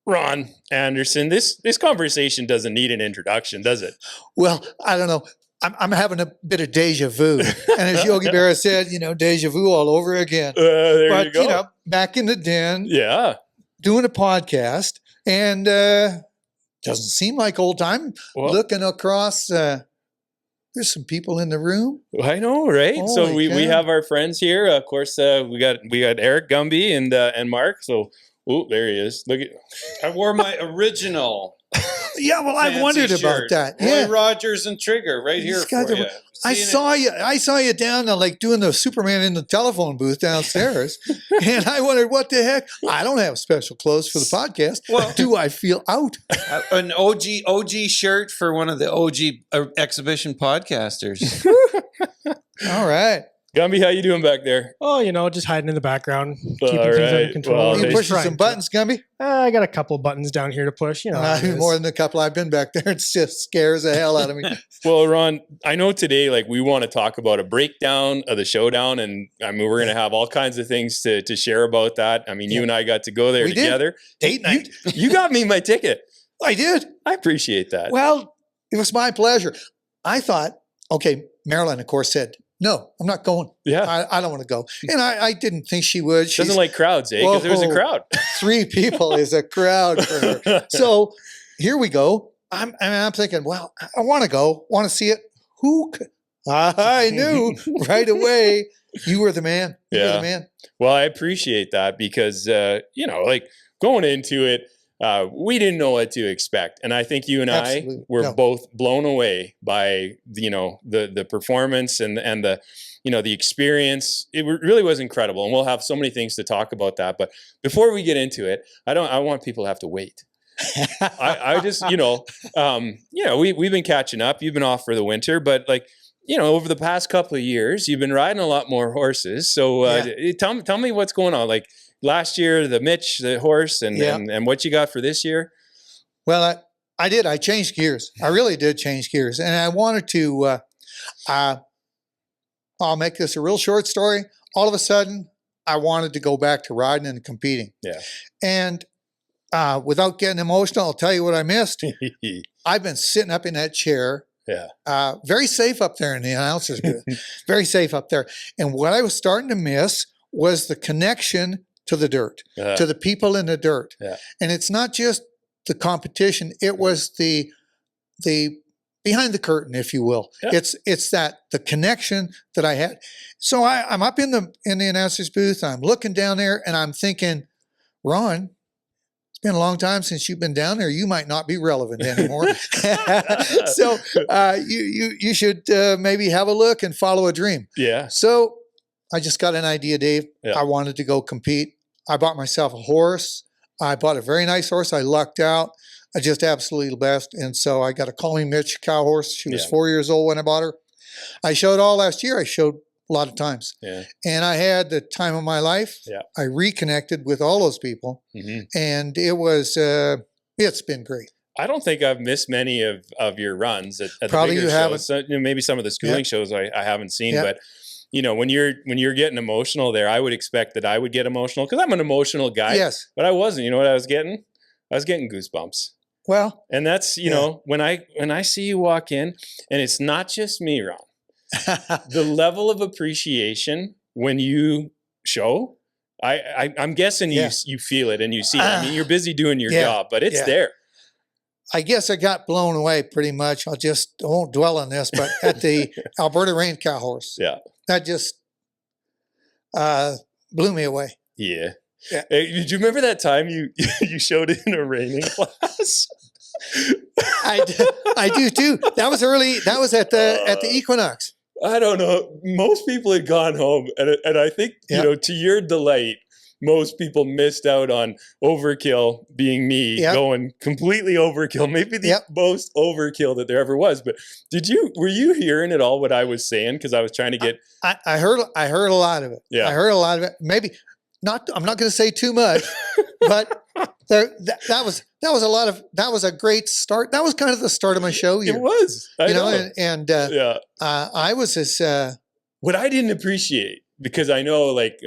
Ron Anderson, this conversation doesn't need an introduction, does it? Well, I don't know. I'm having a bit of deja vu. And as Yogi Berra said, deja vu all over again. There But, you go. back in the den, Yeah. doing a podcast, and doesn't seem like old time. Well, Looking across, there's some people in the room. I know, right? So Holy we cow. have our friends here. Of course, we got Eric Gumby and Mark. So, there he is. Look at. I wore my original. Yeah, well, I fancy wondered about shirt. that. Roy Yeah. Rogers and Trigger right here These guys for are- you. I saw you down there like doing the Superman in the telephone booth downstairs. And I wondered, what the heck? I don't have special clothes for the podcast. Well- Do I feel out? An OG shirt for one of the OG exhibition podcasters. All right. Gumby, how you doing back there? Oh, just hiding in the background, All keeping things under right. control. Well, You they- pushing Trying some to. buttons, Gumby? I got a couple buttons down here to push. How it is. More than a couple. I've been back there. It just scares the hell out of me. Well, Ron, I know today, we want to talk about a breakdown of the showdown, and I mean, we're going to have all kinds of things to share about that. I mean, you and I got to go there We did. together. Date night. You got me my ticket. I did. I appreciate that. Well, it was my pleasure. I thought, okay, Marilyn, of course, said, no, I'm not going. Yeah. I don't want to go. And I didn't think she would. She's Doesn't like crowds, eh? Because there's a Whoa. crowd. 3 people is a crowd for her. So here we go. I'm thinking, well, I want to go, want to see it. Who could? I knew right away you were the man. You were Yeah. the man. Well, I appreciate that because, going into it, we didn't know what to expect. And I think you and Absolutely. I were No. both blown away by, the performance and the, the experience. It really was incredible. And we'll have so many things to talk about that. But before we get into it, I want people to have to wait. I just, we've been catching up. You've been off for the winter, but over the past couple of years, you've been riding a lot more horses. So tell me what's going on. Like last year, the Mitch, the horse, and what you got for this year. Well, I did. I changed gears. I really did change gears. And I wanted to, I'll make this a real short story. All of a sudden, I wanted to go back to riding and competing. Yeah. And without getting emotional, I'll tell you what I missed. I've been sitting up in that chair. Yeah. Very safe up there in the announcer's booth. Very safe up there. And what I was starting to miss was the connection to the dirt, to the people in the dirt. Yeah. And it's not just the competition. It was the behind the curtain, if you will. Yeah. It's that the connection that I had. So I'm up in the announcer's booth. I'm looking down there and I'm thinking, Ron, it's been a long time since you've been down there. You might not be relevant anymore. So you should maybe have a look and follow a dream. Yeah. So I just got an idea, Dave. Yeah. I wanted to go compete. I bought myself a horse. I bought a very nice horse. I lucked out. I just absolutely the best. And so I got a Calling Mitch cow horse. She was Yeah. 4 years old when I bought her. I showed all last year. I showed a lot of times. Yeah. And I had the time of my life. Yeah. I reconnected with all those people. Hmm. And it was, it's been great. I don't think I've missed many of your runs at Probably the bigger you haven't. shows. So, maybe some of the schooling shows I haven't seen, Yeah. but when you're getting emotional there, I would expect that I would get emotional because I'm an emotional guy. Yes. But I wasn't. You know what I was getting? I was getting goosebumps. Well, And that's, when I see you walk in, and it's not just me, Ron. The level of appreciation when you show, I'm guessing Yeah. you feel it and you see it. I mean, you're busy doing your Yeah. job, but it's Yeah. there. I guess I got blown away pretty much. I won't dwell on this, but at the Alberta Rain Cow Horse, Yeah. that just blew me away. Yeah. Yeah. Hey, did you remember that time you showed it in a reining class? I do too. That was early. That was at the Equinox. I don't know. Most people had gone home, and I think Yeah. to your delight, most people missed out on Overkill being me Yep. going completely overkill, maybe the Yep. most overkill that there ever was. But were you hearing at all what I was saying? Because I was trying to get I heard a lot of it. Yeah. I heard a lot of it. Maybe not. I'm not going to say too much, but that was a great start. That was kind of the start of my show. it was. I know. and Yeah. I was as What I didn't appreciate because I know, like,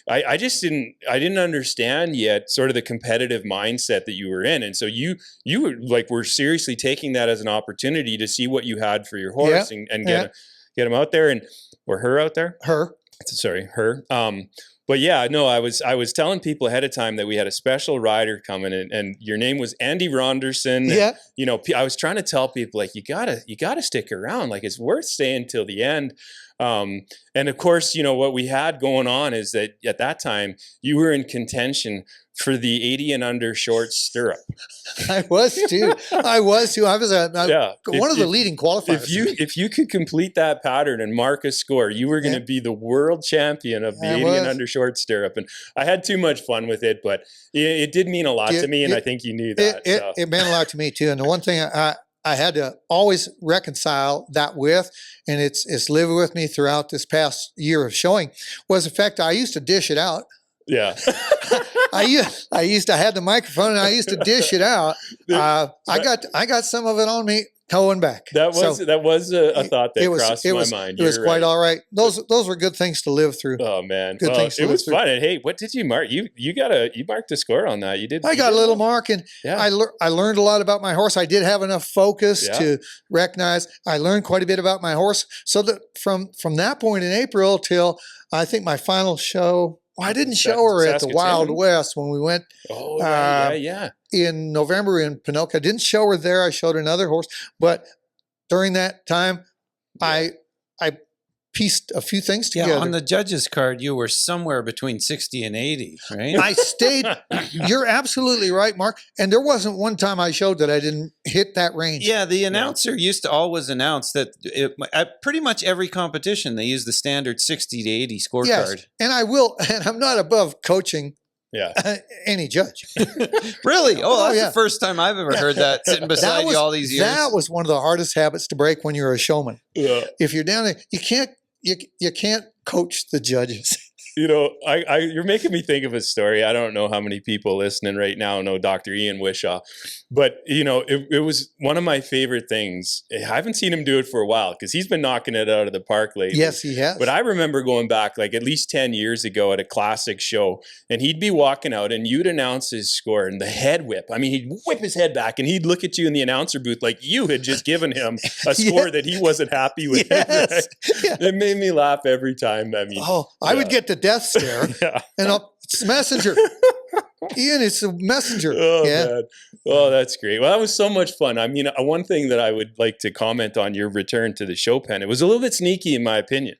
I just didn't understand yet sort of the competitive mindset that you were in. And so you were seriously taking that as an opportunity to see what you had for your horse and get him out there or her out there. Sorry, her. But yeah, no, I was telling people ahead of time that we had a special rider coming in, and your name was Andy Ronderson. Yeah. And, I was trying to tell people, like, you gotta stick around. Like, it's worth staying till the end. And of course, what we had going on is that at that time you were in contention for the 80 and under short stirrup. I was too. I was one of the leading qualifiers. If you could complete that pattern and mark a score, you were going to be the world champion of the 80 and under short stirrup. And I had too much fun with it, but it did mean a lot to me, and I think you knew that. It meant a lot to me too. And the one thing I had to always reconcile that with, and it's lived with me throughout this past year of showing, was the fact that I used to dish it out. Yeah. I had the microphone and I used to dish it out. I got some of it on me going back. That was a thought that crossed my mind. It was quite all right. Those were good things to live through. Oh man, good things to it was live fun. And hey, what did you mark? You marked a score on that. You did. I got a little mark, and I learned a lot about my horse. I did have enough focus to recognize. I learned quite a bit about my horse. So that from that point in April till I think my final show. Well, I didn't show her at the Wild West when we went in November in Pinoca. I didn't show her there. I showed another horse. But during that time, I pieced a few things together. Yeah, on the judges card, you were somewhere between 60 and 80, right? I stayed. You're absolutely right, Mark. And there wasn't one time I showed that I didn't hit that range. Yeah, the announcer used to always announce that at pretty much every competition, they use the standard 60 to 80 scorecard. Yes, and I will. And I'm not above coaching any judge. Really? Oh, that's the first time I've ever heard that sitting beside you all these years. That was one of the hardest habits to break when you're a showman. Yeah. If you're down there, you can't coach the judges. You're making me think of a story. I don't know how many people listening right now know Dr. Ian Wishaw, but it was one of my favorite things. I haven't seen him do it for a while because he's been knocking it out of the park lately. Yes, he has. But I remember going back like at least 10 years ago at a classic show, and he'd be walking out and you'd announce his score and the head whip. I mean, he'd whip his head back and he'd look at you in the announcer booth like you had just given him a score that he wasn't happy with. Yes. It made me laugh every time. I mean, I would get the death stare, and it's the messenger. Ian, it's a messenger. Oh, man. Oh, that's great. Well, that was so much fun. I mean, one thing that I would like to comment on your return to the show pen, it was a little bit sneaky in my opinion,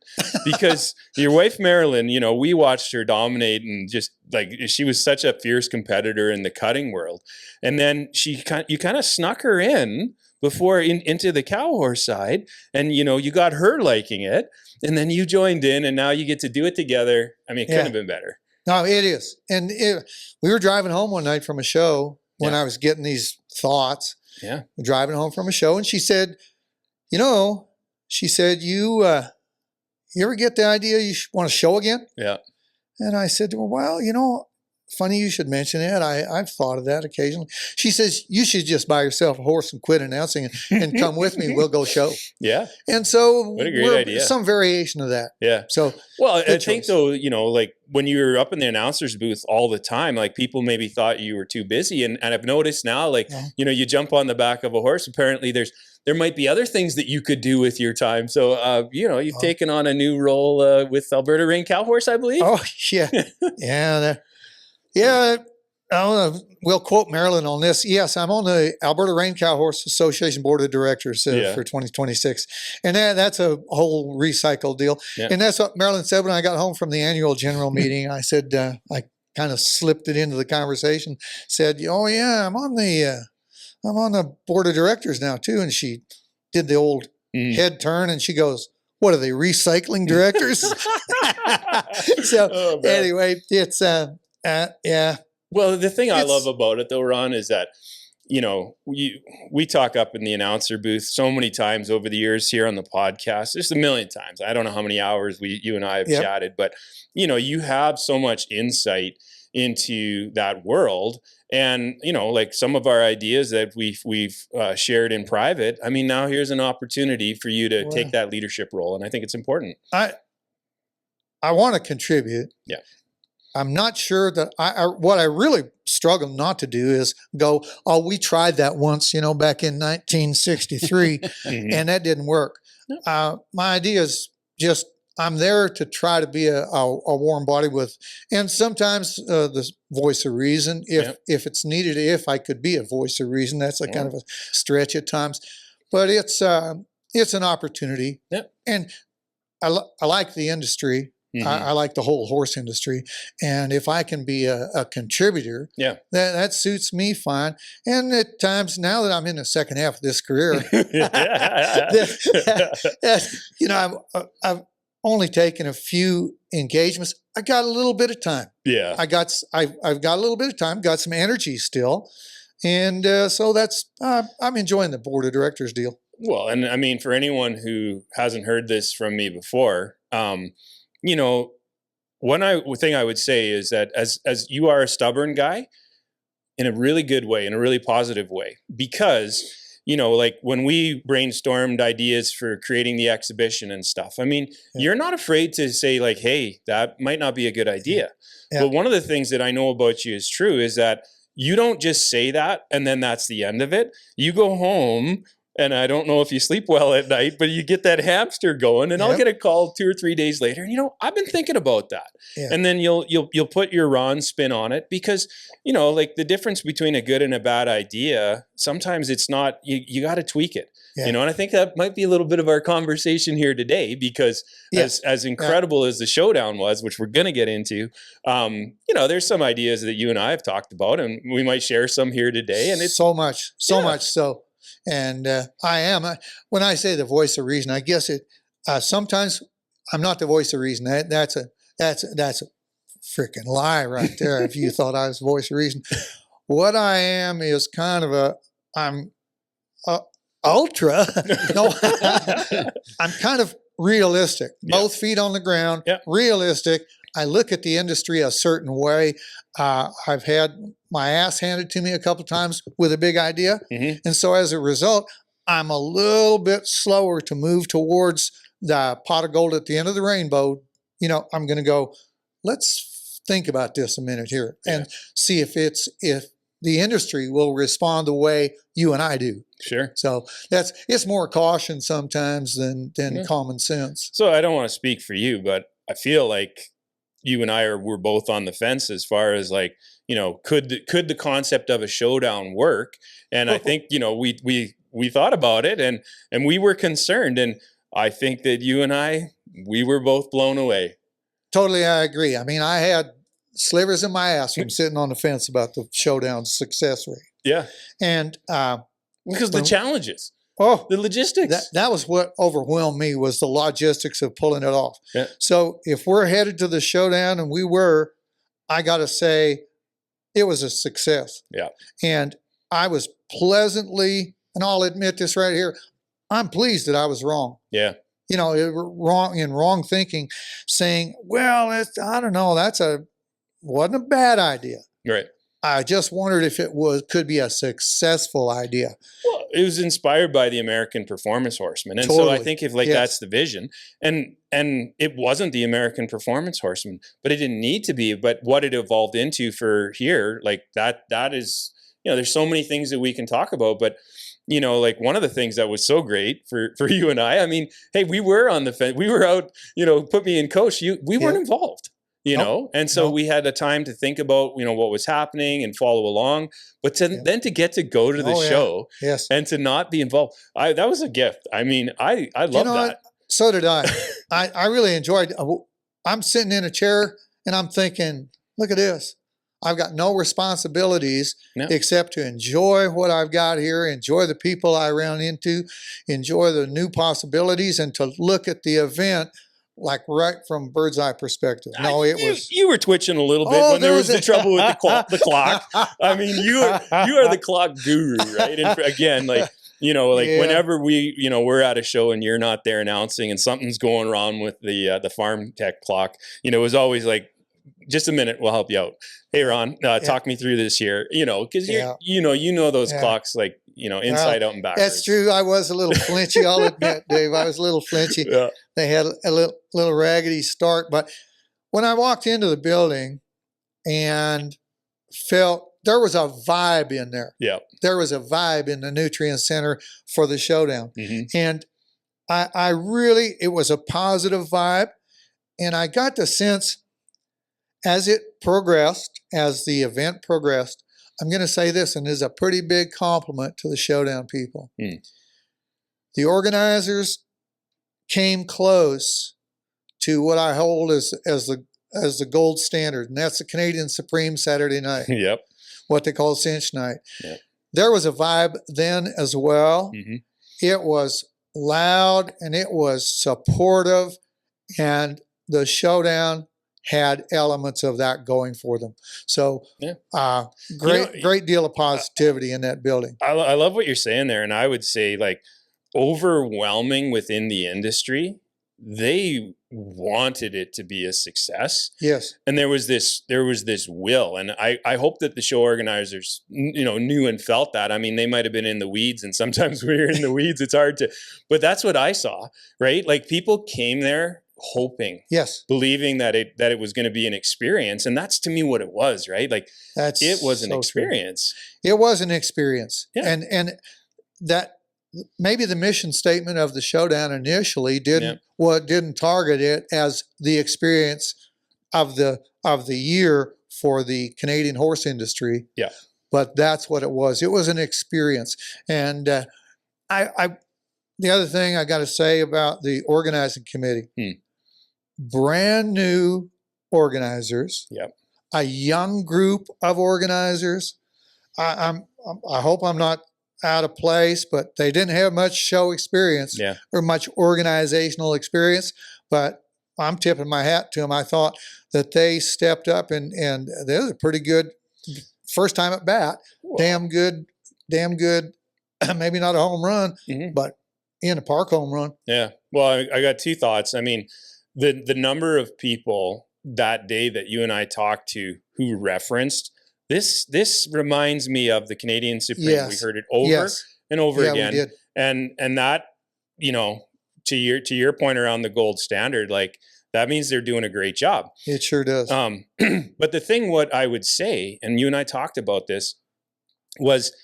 because your wife, Marilyn, we watched her dominate, and just like, she was such a fierce competitor in the cutting world. And then you kind of snuck her in before into the cow horse side, and you got her liking it, and then you joined in, and now you get to do it together. I mean, it couldn't have been better. No, it is. And we were driving home one night from a show when I was getting these thoughts. Yeah. Driving home from a show, and she said, you ever get the idea you want to show again? Yeah. And I said to her, well, funny you should mention it. I've thought of that occasionally. She says, you should just buy yourself a horse and quit announcing and come with me. We'll go show. Yeah. And so what a great idea. Some variation of that. Yeah. So, well, I think though, like when you were up in the announcer's booth all the time, like people maybe thought you were too busy. And I've noticed now, like, you jump on the back of a horse. Apparently there might be other things that you could do with your time. So, you've taken on a new role with Alberta Rain Cow Horse, I believe. Oh, yeah. Yeah. We'll quote Marilyn on this. Yes, I'm on the Alberta Rain Cow Horse Association Board of Directors for 2026. And that's a whole recycled deal. Yeah. And that's what Marilyn said when I got home from the annual general meeting. I said, I kind of slipped it into the conversation, said, oh yeah, I'm on the board of directors now too. And she did the old head turn and she goes, what are they, recycling directors? So anyway, it's, yeah. Well, the thing I love about it though, Ron, is that, we talk up in the announcer booth so many times over the years here on the podcast, just a million times. I don't know how many hours you and I have chatted, but you have so much insight into that world. And, like some of our ideas that we've shared in private, I mean, now here's an opportunity for you to take that leadership role. And I think it's important. I want to contribute. Yeah. I'm not sure that what I really struggle not to do is go, oh, we tried that once, back in 1963, Mhm. and that didn't work. My idea is just I'm there to try to be a warm body with, and sometimes the voice of reason, if it's needed, if I could be a voice of reason, that's a kind of a stretch at times, but it's an opportunity. Yeah. And I like the industry. Mhm. I like the whole horse industry, and if I can be a contributor, Yeah. that suits me fine. And at times, now that I'm in the second half of this career, I've only taken a few engagements. I got a little bit of time. Yeah. I've got a little bit of time. Got some energy still, and so that's I'm enjoying the board of directors deal. Well, and I mean, for anyone who hasn't heard this from me before, one thing I would say is that as you are a stubborn guy in a really good way, in a really positive way, because, like when we brainstormed ideas for creating the exhibition and stuff, I mean, you're not afraid to say like, hey, that might not be a good idea. Yeah. But one of the things that I know about you is true is that you don't just say that and then that's the end of it. You go home, and I don't know if you sleep well at night, but you get that hamster going, and I'll get a call 2 or 3 days later. And I've been thinking about that, and then you'll put your Ron spin on it, because like the difference between a good and a bad idea, sometimes it's not. You got to tweak it, and I think that might be a little bit of our conversation here today, because as incredible as the showdown was, which we're gonna get into, there's some ideas that you and I have talked about, and we might share some here today, and it's so much so. And I am, when I say the voice of reason, I guess it, sometimes I'm not the voice of reason. That's a freaking lie right there. If you thought I was the voice of reason, what I am is kind of I'm ultra, no, I'm kind of realistic, both feet on the ground, realistic. I look at the industry a certain way. I've had my ass handed to me a couple of times with a big idea. Mhm. And so as a result, I'm a little bit slower to move towards the pot of gold at the end of the rainbow. I'm going to go, let's think about this a minute here and see if the industry will respond the way you and I do. Sure. So it's more caution sometimes than common sense. So I don't want to speak for you, but I feel like you and we're both on the fence as far as like, could the concept of a showdown work? And I think, we thought about it and we were concerned. And I think that you and we were both blown away. Totally. I agree. I mean, I had slivers in my ass from sitting on the fence about the showdown success rate. Yeah. And, because the challenges. Oh, the logistics. That was what overwhelmed me, was the logistics of pulling it off. Yeah. So if we're headed to the showdown, and I got to say, it was a success. Yeah. And I was pleasantly, and I'll admit this right here, I'm pleased that I was wrong. Yeah. Wrong thinking, saying, well, I don't know, wasn't a bad idea. Right. I just wondered if could be a successful idea. Well, it was inspired by the American Performance Horseman. And so I think if that's the vision, and it wasn't the American Performance Horseman, but it didn't need to be, but what it evolved into for here, like that is, there's so many things that we can talk about, but like one of the things that was so great for you and I mean, hey, we were on the fence, we were out, put me in coach, we weren't involved. And so we had a time to think about, what was happening and follow along, but then to get to go to the show and to not be involved, that was a gift. I mean, I love that. So did I. I really enjoyed, I'm sitting in a chair and I'm thinking, look at this. I've got no responsibilities except to enjoy what I've got here, enjoy the people I ran into, enjoy the new possibilities, and to look at the event like right from bird's eye perspective. No, it was. You were twitching a little bit when there was the trouble with the clock. I mean, you are the clock guru, right? And again, like whenever we're at a show and you're not there announcing and something's going wrong with the farm tech clock, it was always like, just a minute, we'll help you out. Hey, Ron, talk me through this here. Because you know those clocks like inside out and backwards. That's true. I was a little flinchy. I'll admit, Dave, I was a little flinchy. Yeah. They had a little raggedy start. But when I walked into the building and felt there was a vibe in there. Yeah. There was a vibe in the Nutrient Center for the showdown. And I really, it was a positive vibe. And I got the sense as it progressed, as the event progressed, I'm going to say this, and this is a pretty big compliment to the showdown people. The organizers came close to what I hold as the gold standard, and that's the Canadian Supreme Saturday night. Yep. What they call Cinch Night. Yep. There was a vibe then as well. It was loud and it was supportive, and the showdown had elements of that going for them. So great deal of positivity in that building. I love what you're saying there. And I would say, like, overwhelming within the industry, they wanted it to be a success. Yes. And there was this will. And I hope that the show organizers, knew and felt that. I mean, they might have been in the weeds, and sometimes when you're in the weeds, it's hard to, but that's what I saw, right? Like, people came there hoping, yes, believing that it was going to be an experience. And that's, to me, what it was, right? Like, it was an experience. True. It was an experience. Yeah. And that maybe the mission statement of the showdown initially didn't target it as the experience of the year for the Canadian horse industry. Yeah. But that's what it was. It was an experience. And the other thing I got to say about the organizing committee, brand new organizers, a young group of organizers. I hope I'm not out of place, but they didn't have much show experience or much organizational experience. But I'm tipping my hat to them. I thought that they stepped up and they was a pretty good first time at bat. Whoa. Damn good. Maybe not a home run, but in a park home run. Yeah. Well, I got two thoughts. I mean, the number of people that day that you and I talked to who referenced this reminds me of the Canadian Supreme. Yes. We heard it over and over again. We did. And that, to your point around the gold standard, like, that means they're doing a great job. It sure does. But the thing, what I would say, and you and I talked about this, was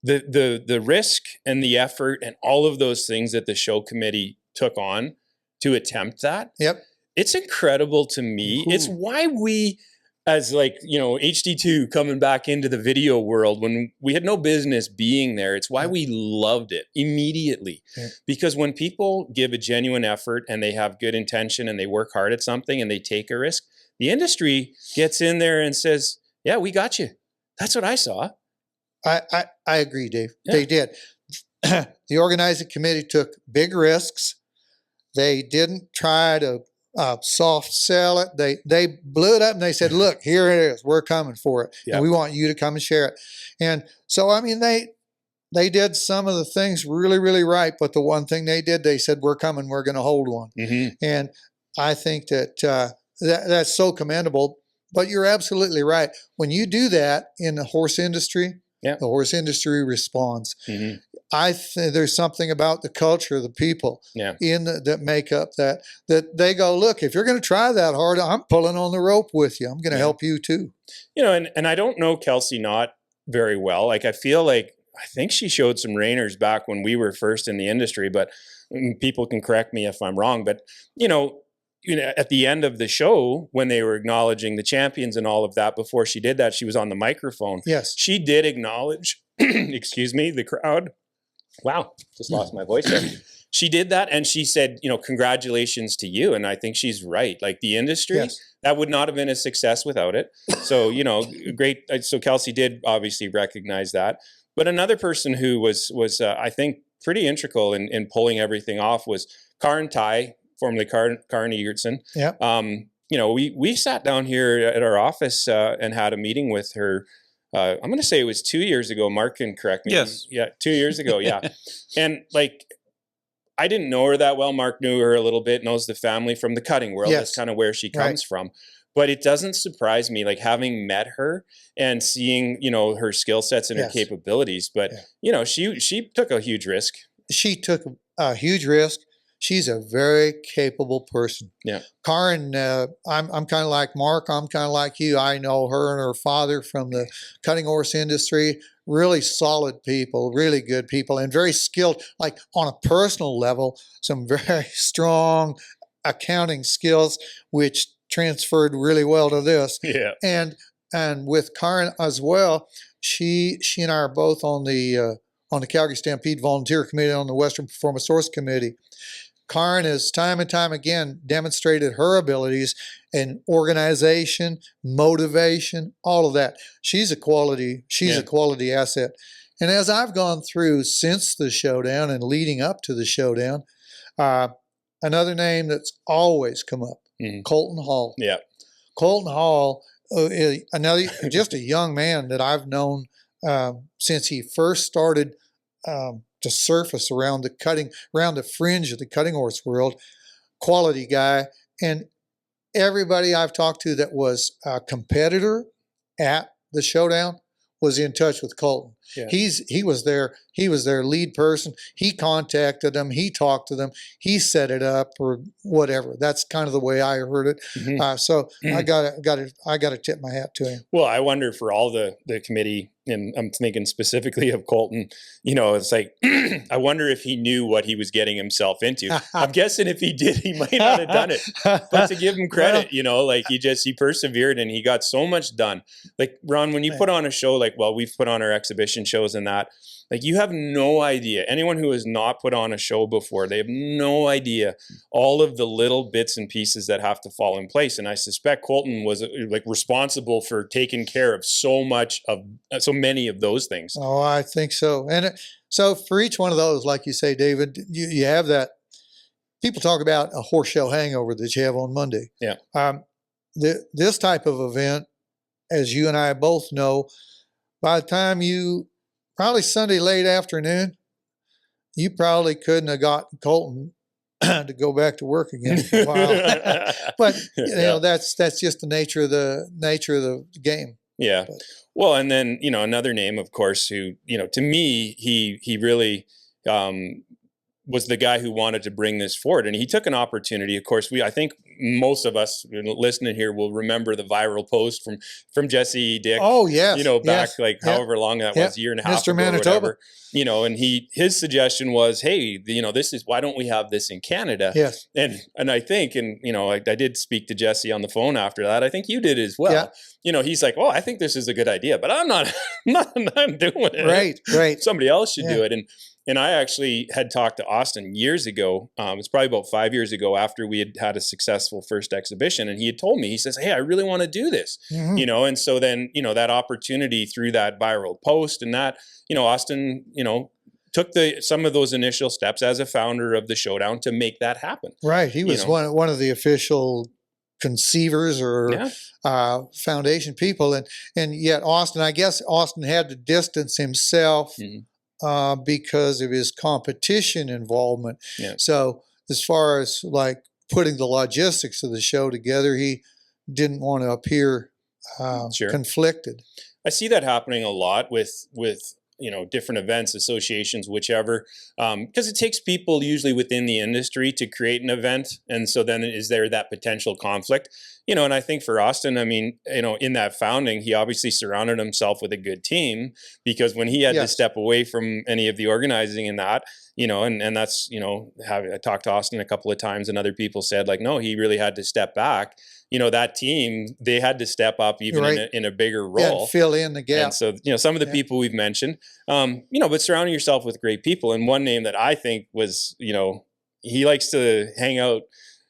the risk and the effort and all of those things that the show committee took on to attempt that. Yep. It's incredible to me. It's why we, as HD2 coming back into the video world when we had no business being there, it's why we loved it immediately. Because when people give a genuine effort and they have good intention and they work hard at something and they take a risk, the industry gets in there and says, yeah, we got you. That's what I saw. I agree, Dave. Yeah. They did. The organizing committee took big risks. They didn't try to soft sell it. They blew it up and they said, look, here it is. We're coming for it. Yep. And we want you to come and share it. And so, I mean, they did some of the things really, really right. But the one thing they did, they said, we're coming, we're going to hold one. And I think that that's so commendable. But you're absolutely right. When you do that in the horse industry, the horse industry responds. I think there's something about the culture of the people that make up that they go, look, if you're going to try that hard, I'm pulling on the rope with you. I'm going to help you too. And I don't know Kelsey Knott very well. Like, I think she showed some reiners back when we were first in the industry, but people can correct me if I'm wrong. But, at the end of the show, when they were acknowledging the champions and all of that, before she did that, she was on the microphone. Yes. She did acknowledge, the crowd. Wow, just lost my voice there. She did that, and she said, congratulations to you. And I think she's right. Like, the industry, that would not have been a success without it. So, great. So Kelsey did obviously recognize that. But another person who was I think, pretty integral in pulling everything off was Karin Ty, formerly Karin Egertson. We sat down here at our office and had a meeting with her. I'm going to say it was 2 years ago. Mark can correct me. Yes. Yeah, 2 years ago. Yeah. And I didn't know her that well. Mark knew her a little bit, knows the family from the cutting world. That's kind of where she comes from. But it doesn't surprise me, like having met her and seeing, her skill sets and her Yes. capabilities. But, Yeah. she took a huge risk. She took a huge risk. She's a very capable person. Yeah. Karin, I'm kind of like Mark. I'm kind of like you. I know her and her father from the cutting horse industry. Really solid people, really good people, and very skilled. Like on a personal level, some very strong accounting skills, which transferred really well to this. Yeah. And with Karin as well, she and I are both on the Calgary Stampede Volunteer Committee, on the Western Performance Source Committee. Karin has time and time again demonstrated her abilities in organization, motivation, all of that. She's a quality asset. And as I've gone through since the showdown and leading up to the showdown, another name that's always come up, Colton Hall. Yeah. Colton Hall is another, just a young man that I've known since he first started to surface around the fringe of the cutting horse world. Quality guy. And everybody I've talked to that was a competitor at the showdown was in touch with Colton. Yeah. He was their lead person. He contacted them. He talked to them. He set it up or whatever. That's kind of the way I heard it. So I got to tip my hat to him. Well, I wonder for all the committee, and I'm thinking specifically of Colton, it's like, I wonder if he knew what he was getting himself into. I'm guessing if he did, he might not have done it. But to give him credit, like he persevered and he got so much done. Like, Ron, when you put on a show, like, well, we've put on our exhibition shows and that, like, you have no idea. Anyone who has not put on a show before, they have no idea all of the little bits and pieces that have to fall in place. And I suspect Colton was like responsible for taking care of so many of those things. Oh, I think so. And so for each one of those, like you say, David, you have that. People talk about a horse show hangover that you have on Monday. Yeah. This type of event, as you and I both know, by the time probably Sunday late afternoon, you probably couldn't have gotten Colton to go back to work again for a while. But that's just the nature of the game. Yeah. But, well, and then another name, of course, who to me he really was the guy who wanted to bring this forward, and he took an opportunity. Of course, I think most of us listening here will remember the viral post from Jesse Dick. Oh yes, back however long that was, year and a half Mr. ago, Manitoba. or whatever. And his suggestion was, hey, this is, why don't we have this in Canada? Yes, and I think, I did speak to Jesse on the phone after that. I think you did as well. Yeah. He's like, well, I think this is a good idea, but I'm not doing it. Right. Somebody else should do it. And I actually had talked to Austin years ago. It's probably about 5 years ago, after we had a successful first exhibition. And he had told me, he says, hey, I really want to do this, and so then, that opportunity through that viral post and that, Austin, took some of those initial steps as a founder of the showdown to make that happen. Right. He was one of the official conceivers or foundation people. And yet I guess Austin had to distance himself because of his competition involvement. Yeah. So as far as like putting the logistics of the show together, he didn't want to appear conflicted. I see that happening a lot with different events, associations, whichever, because it takes people usually within the industry to create an event. And so then is there that potential conflict? And I think for Austin, in that founding, he obviously surrounded himself with a good team, because when he had to step away from any of the organizing and that, and that's, I talked to Austin a couple of times and other people said like, no, he really had to step back. That team, they had to step up even in a bigger role. Fill in the gap. And so, some of the people we've mentioned, but surrounding yourself with great people. And one name that I think was, he likes to hang out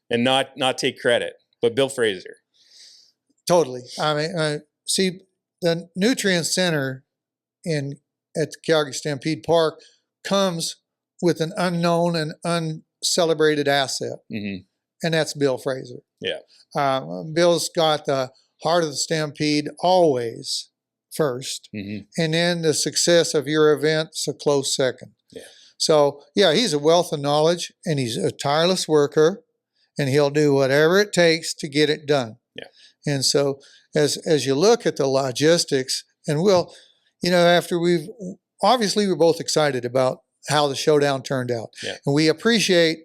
and not take credit, but Bill Fraser. Totally. See, the Nutrient Center at the Calgary Stampede Park comes with an unknown and uncelebrated asset, and that's Bill Fraser. Yeah. Bill's got the heart of the Stampede always first, and then the success of your event's a close second. Yeah. So, he's a wealth of knowledge, and he's a tireless worker, and he'll do whatever it takes to get it done. Yeah. And so as you look at the logistics, and we'll, after we're both excited about how the showdown turned out. Yeah. And we appreciate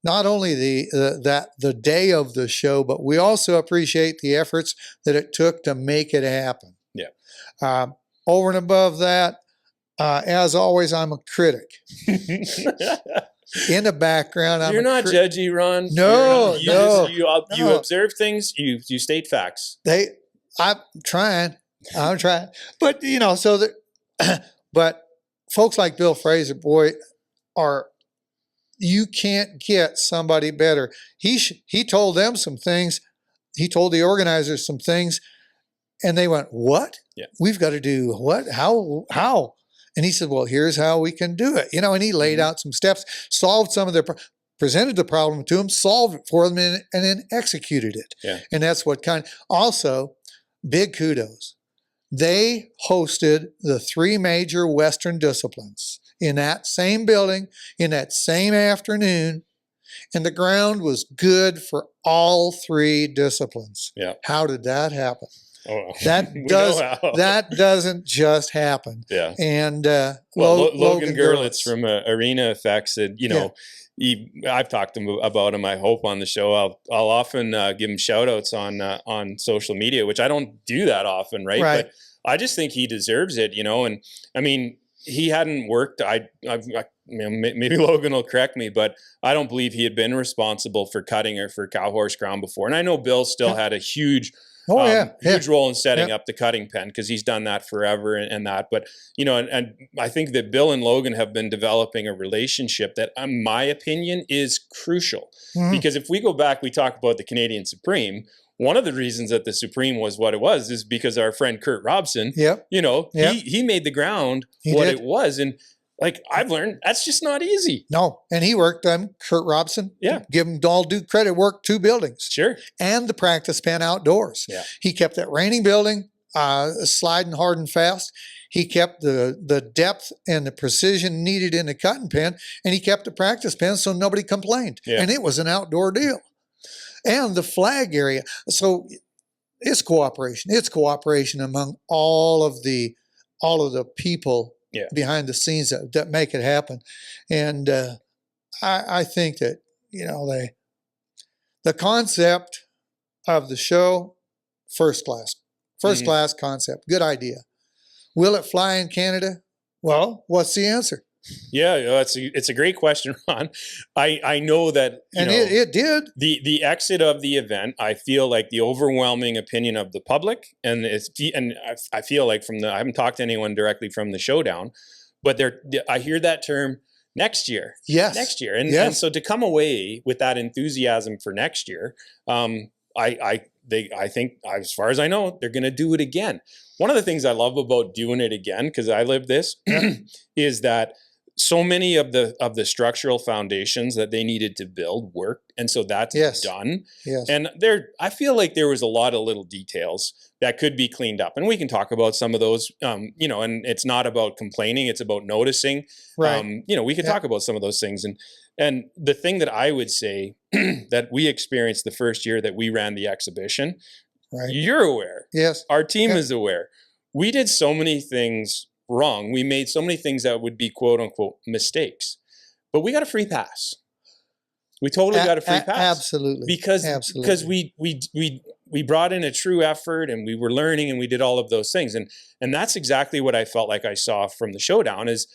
not only the day of the show, but we also appreciate the efforts that it took to make it happen. Yeah. Over and above that, as always, I'm a critic. In the background, You're not judgy, Ron. No, you no, you no. observe things. You state facts. I'm trying, but so that, but folks like Bill Fraser, boy, you can't get somebody better. He told them some things. He told the organizers some things, and they went, "What? Yeah. We've got to do what? How?" And he said, "Well, here's how we can do it." And he laid out some steps, solved some of their, presented the problem to them, solved it for them, and then executed it. Yeah. And that's what also, big kudos. They hosted the 3 major Western disciplines in that same building, in that same afternoon, and the ground was good for all 3 disciplines. Yeah. How did that happen? Oh, That doesn't just happen. Yeah. And Logan Gerlitz from Arena Effects said, I've talked to him about him, I hope, on the show. I'll often give him shout outs on social media, which I don't do that often, right? But I just think he deserves it, and I mean, he hadn't worked. Maybe Logan will correct me, but I don't believe he had been responsible for cutting or for cow horse ground before. And I know Bill still had a huge role in setting up the cutting pen, because he's done that forever and that. But, and I think that Bill and Logan have been developing a relationship that, in my opinion, is crucial. Mm-hmm. Because if we go back, we talk about the Canadian Supreme. One of the reasons that the Supreme was what it was is because our friend Kurt Robson, he made the ground it was. And I've learned, that's just not easy. No. And he worked on Kurt Robson. Yeah. Give him all due credit, worked 2 buildings. Sure. And the practice pen outdoors. Yeah. He kept that raining building sliding hard and fast. He kept the depth and the precision needed in the cutting pen, and he kept the practice pen so nobody complained. Yeah. And it was an outdoor deal. And the flag area. So it's cooperation. It's cooperation among all of the people behind the scenes that make it happen. And I think that, the concept of the show, first class concept, good idea. Will it fly in Canada? Well, what's the answer? Yeah, it's a great question, Ron. I know that, it did. The exit of the event, I feel like the overwhelming opinion of the public, and I feel like I haven't talked to anyone directly from the showdown, but I hear that term next year. Yes. Next year. And so to come away with that enthusiasm for next year, I think, as far as I know, they're going to do it again. One of the things I love about doing it again, because I live this, is that so many of the structural foundations that they needed to build worked, and so that's done. Yes. And I feel like there was a lot of little details that could be cleaned up, and we can talk about some of those. And it's not about complaining; it's about noticing. Right. We could talk about some of those things, and the thing that I would say that we experienced the first year that we ran the exhibition. Right. You're aware. Yes. Our team is aware. We did so many things wrong. We made so many things that would be quote unquote mistakes, but we got a free pass. We totally got a free pass. Absolutely. Because we brought in a true effort, and we were learning, and we did all of those things. And that's exactly what I felt like I saw from the showdown is,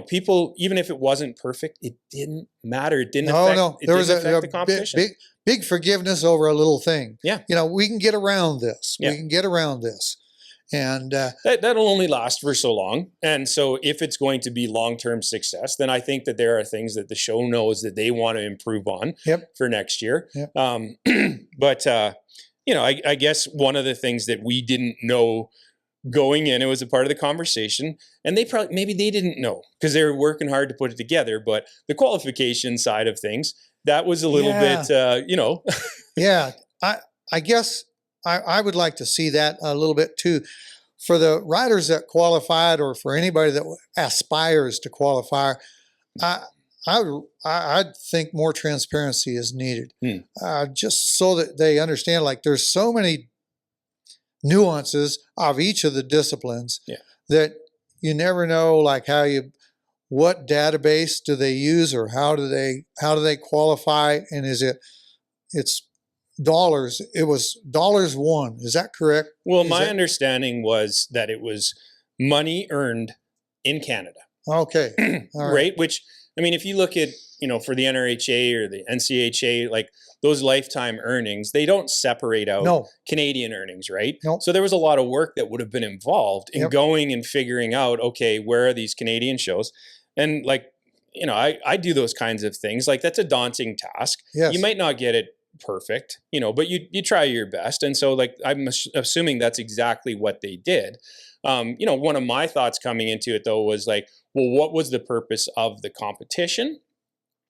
people, even if it wasn't perfect, it didn't matter. It didn't affect the competition. Big forgiveness over a little thing. Yeah. We can get around this. Yeah. We can get around this. And that'll only last for so long. And so if it's going to be long-term success, then I think that there are things that the show knows that they want to improve on for next year. Yep. But I guess one of the things that we didn't know going in, it was a part of the conversation, and maybe they didn't know because they were working hard to put it together, but the qualification side of things, that was a little bit, Yeah. I guess I would like to see that a little bit too. For the riders that qualified, or for anybody that aspires to qualify, I'd think more transparency is needed, just so that they understand. Like, there's so many nuances of each of the disciplines. Yeah. That you never know, like what database do they use, or how do they qualify, and it's dollars. It was dollars won. Is that correct? Well, Is my that- understanding was that it was money earned in Canada, Okay. All right. right? Which, I mean, if you look at, for the NRHA or the NCHA, like those lifetime earnings, they don't separate out No. Canadian earnings, right? Nope. So there was a lot of work that would have been involved in Yep. going and figuring out, okay, where are these Canadian shows? And like, I do those kinds of things. Like that's a daunting task. Yes. You might not get it perfect, but you try your best. And so like, I'm assuming that's exactly what they did. One of my thoughts coming into it though was like, well, what was the purpose of the competition?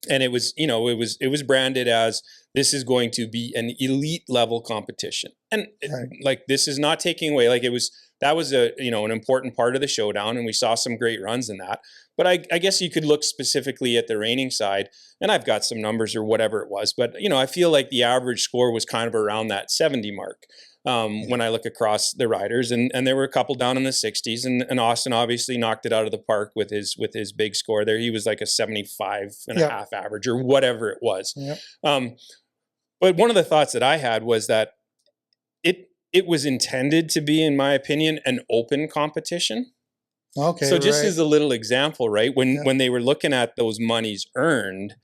And it was, it was branded as this is going to be an elite level competition. And Right. like, this is not taking away, like that was an important part of the showdown, and we saw some great runs in that. But I guess you could look specifically at the reining side, and I've got some numbers or whatever it was, but I feel like the average score was kind of around that 70 mark. When I look across the riders, and there were a couple down in the 60s, and Austin obviously knocked it out of the park with his big score there. He was like a 75 and a Yep. half average or whatever it was. Yep. But one of the thoughts that I had was that it was intended to be, in my opinion, an open competition. Okay. So just right. as a little example, right? Yeah. When they were looking at those monies earned,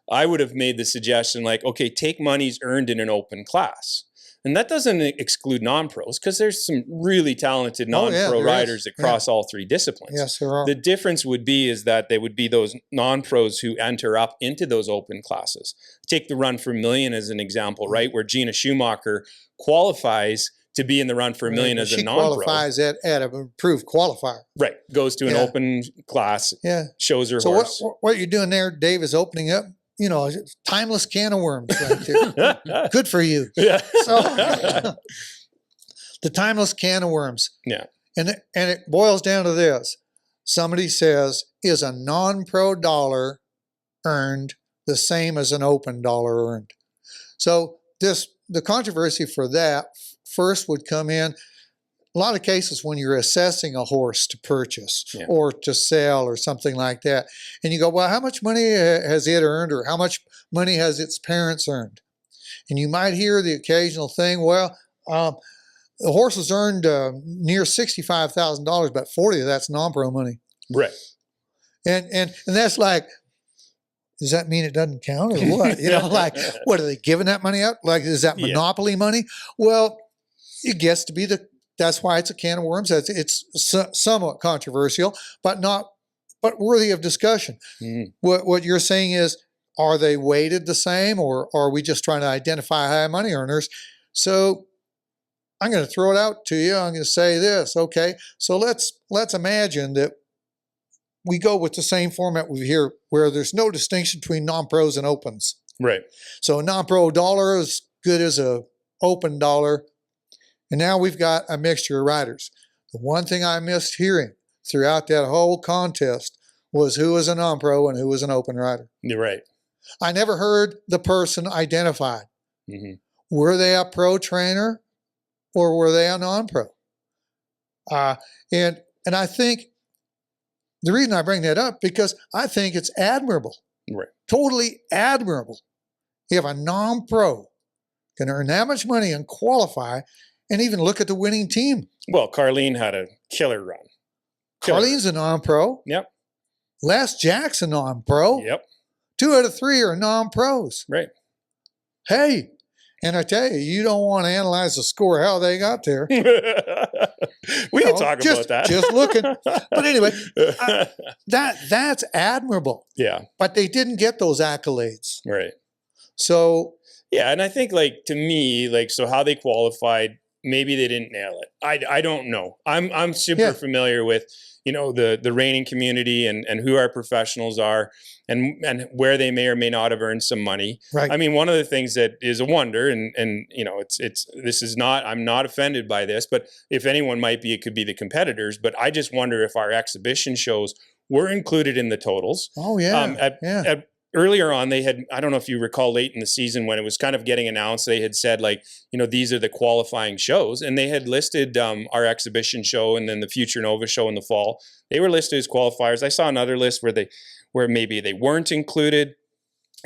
I would have made the suggestion like, okay, take monies earned in an open class. And that doesn't exclude non-pros, because there's some really talented Oh, yeah, non-pro there riders is. across all three disciplines. Yes, there are. The difference would be is that they would be those non-pros who enter up into those open classes. Take the Run for a Million as an example, right? Where Gina Schumacher qualifies to be in the Run for a Million as a she non-pro. qualifies at an approved qualifier. Right. Goes to an Yeah. open class, Yeah. shows her So horse. what you're doing there, Dave, is opening up, a timeless can of worms right there. Good for you. Yeah. So the timeless can of worms. Yeah. And it boils down to this. Somebody says, is a non-pro dollar earned the same as an open dollar earned? So the controversy for that first would come in a lot of cases when you're assessing a horse to purchase Yeah. or to sell or something like that. And you go, well, how much money has it earned, or how much money has its parents earned? And you might hear the occasional thing, well, the horse has earned near $65,000, but 40 of that's non-pro money. Right. And that's like, does that mean it doesn't count or what? Like, what are they giving that money out? Like, is that Yeah. monopoly money? Well, it gets to be that's why it's a can of worms. It's somewhat controversial, but worthy of discussion. Mhm. What you're saying is, are they weighted the same, or are we just trying to identify high money earners? So I'm going to throw it out to you. I'm going to say this. Okay, so let's imagine that we go with the same format we hear, where there's no distinction between non-pros and opens. Right. So a non-pro dollar is good as a open dollar. And now we've got a mixture of riders. The one thing I missed hearing throughout that whole contest was who was a non-pro and who was an open rider. You're right. I never heard the person identified. Mhm. Were they a pro trainer or were they a non-pro? And I think the reason I bring that up, because I think it's admirable, Right. totally admirable. If a non-pro can earn that much money and qualify, and even look at the winning team. Well, Carlene had a killer run. Killer. Carlene's a non-pro. Yep. Les Jack's a non-pro. Yep. 2 out of 3 are non-pros. Right. Hey, and I tell you, you don't want to analyze the score, how they got there. We can talk about that. Just looking. But anyway, that's admirable. Yeah. But they didn't get those accolades. Right. So Yeah, and I think like to me, like so how they qualified, maybe they didn't nail it. I don't know. I'm super Yeah. familiar with the reining community and who our professionals are and where they may or may not have earned some money. right. I mean, one of the things that is a wonder, and this is not, I'm not offended by this, but if anyone might be, it could be the competitors. But I just wonder if our exhibition shows were included in the totals. Oh yeah. at earlier on, they had, I don't know if you recall late in the season when it was kind of getting announced, they had said like, these are the qualifying shows, and they had listed our exhibition show and then the Future Nova show in the fall. They were listed as qualifiers. I saw another list where maybe they weren't included,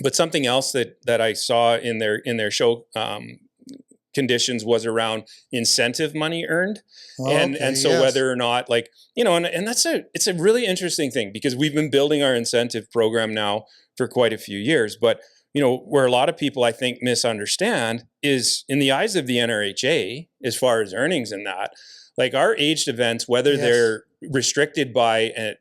but something else that I saw in their show conditions was around incentive money earned. And so whether or not and it's a really interesting thing, because we've been building our incentive program now for quite a few years, but where a lot of people I think misunderstand is in the eyes of the NRHA, as far as earnings and that, like our aged events, whether they're restricted by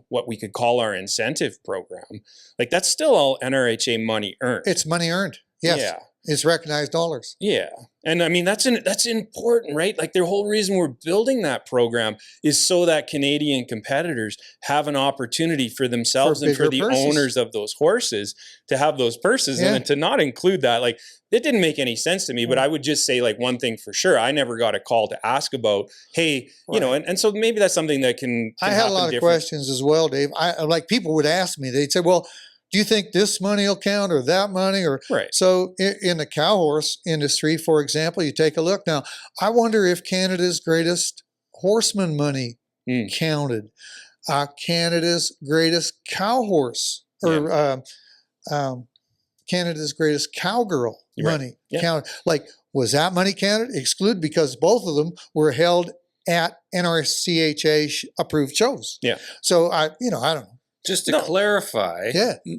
what we could call our incentive program, like that's still all NRHA money earned. It's money earned. Yes. Yeah. It's recognized dollars. Yeah. And I mean, that's important, right? Like the whole reason we're building that program is so that Canadian competitors have an opportunity for themselves and for the owners of those horses to have those purses. And then to not include that, like it didn't make any sense to me, but I would just say like one thing for sure. I never got a call to ask about, hey, and so maybe that's something that can I had a lot of questions as well, Dave. Like people would ask me, they'd say, well, do you think this money will count or that money? Or so in the cow horse industry, for example, you take a look now. I wonder if Canada's greatest horseman money counted, Canada's greatest cow horse, or Canada's greatest cowgirl money counted. Like, was that money counted? Excluded, because both of them were held at NRCHA approved shows. Yeah. So I don't know. Just to clarify,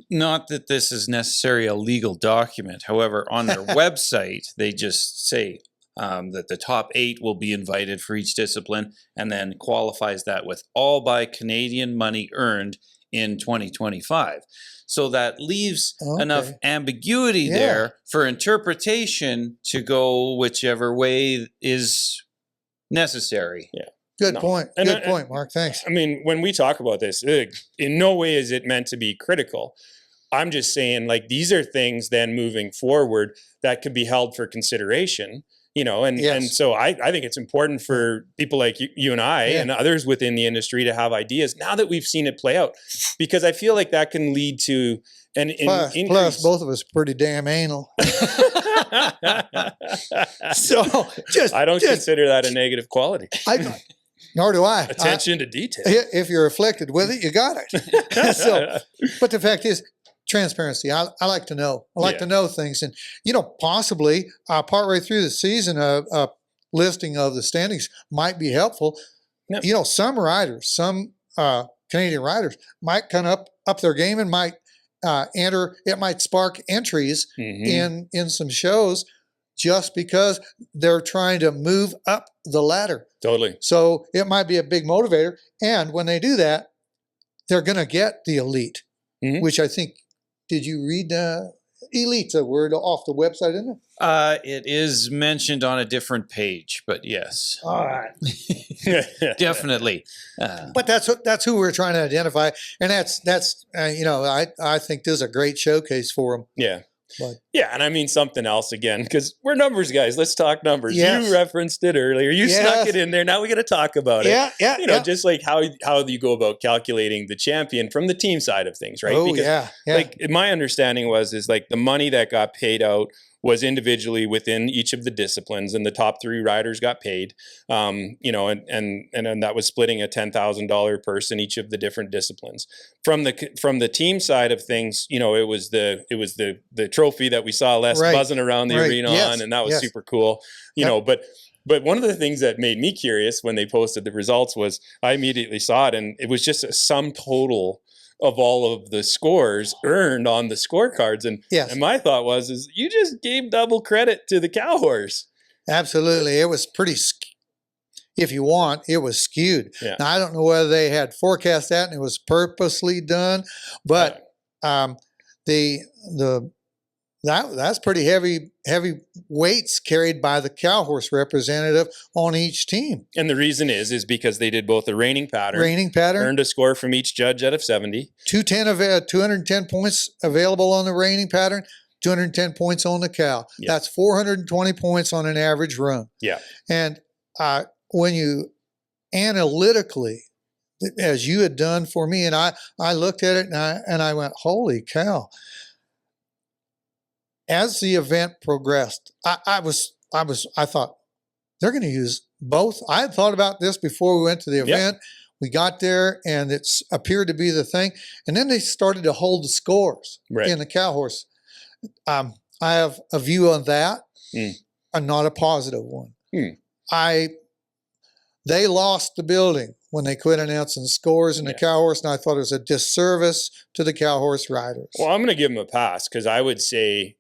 not that this is necessarily a legal document. However, on their website, they just say that the top 8 will be invited for each discipline, and then qualifies that with all by Canadian money earned in 2025. So that leaves enough ambiguity there for interpretation to go whichever way is necessary. Yeah. Good point. Good point, Mark. Thanks. I mean, when we talk about this, in no way is it meant to be critical. I'm just saying, like, these are things then moving forward that could be held for consideration, and so I think it's important for people like you and I and others within the industry to have ideas now that we've seen it play out, because I feel like that can lead to an increase. Plus, both of us are pretty damn anal. So I don't consider that a negative quality. Nor do I. Attention to detail. If you're afflicted with it, you got it. So, but the fact is, transparency. I like to know. I like to know things, and possibly partway through the season, a listing of the standings might be helpful. Yep. Some riders, some Canadian riders, might come up their game and might enter. It might spark entries in some shows, just because they're trying to move up the ladder. Totally. So it might be a big motivator. And when they do that, they're going to get the elite, which I think, did you read elite's a word off the website, isn't it? It is mentioned on a different page, but yes. All right. Definitely. But that's who we're trying to identify. And that's I think this is a great showcase for them. Yeah. But, and I mean something else again, because we're numbers guys. Let's talk numbers. Yes. You referenced it earlier. You snuck it in there. Now we got to talk about it. Just like how you go about calculating the champion from the team side of things, right? Oh, because like my understanding is like the money that got paid out was individually within each of the disciplines, and the top 3 riders got paid. And that was splitting a $10,000 purse in each of the different disciplines. From the team side of things, it was the trophy that we saw Les buzzing around the arena on, and that was super cool. But one of the things that made me curious when they posted the results was I immediately saw it, and it was just a sum total of all of the scores earned on the scorecards. And my thought was you just gave double credit to the cow horse. Absolutely. It was pretty, if you want, it was skewed. Yeah. Now, I don't know whether they had forecast that and it was purposely done, but that's pretty heavy weights carried by the cow horse representative on each team. And the reason is because they did both the reining pattern, earned a score from each judge out of 70. 210 points available on the reining pattern, 210 points on the cow. Yeah. That's 420 points on an average run. Yeah. And when you analytically as you had done for me. And I looked at it and I went, holy cow. As the event progressed, I thought they're going to use both. I had thought about this before we went to the event. We got there and it's appeared to be the thing. And then they started to hold the scores in the cow horse. I have a view on that, and not a positive one. They lost the building when they quit announcing scores in the cow horse, and I thought it was a disservice to the cow horse riders. Well, I'm going to give them a pass because I would say,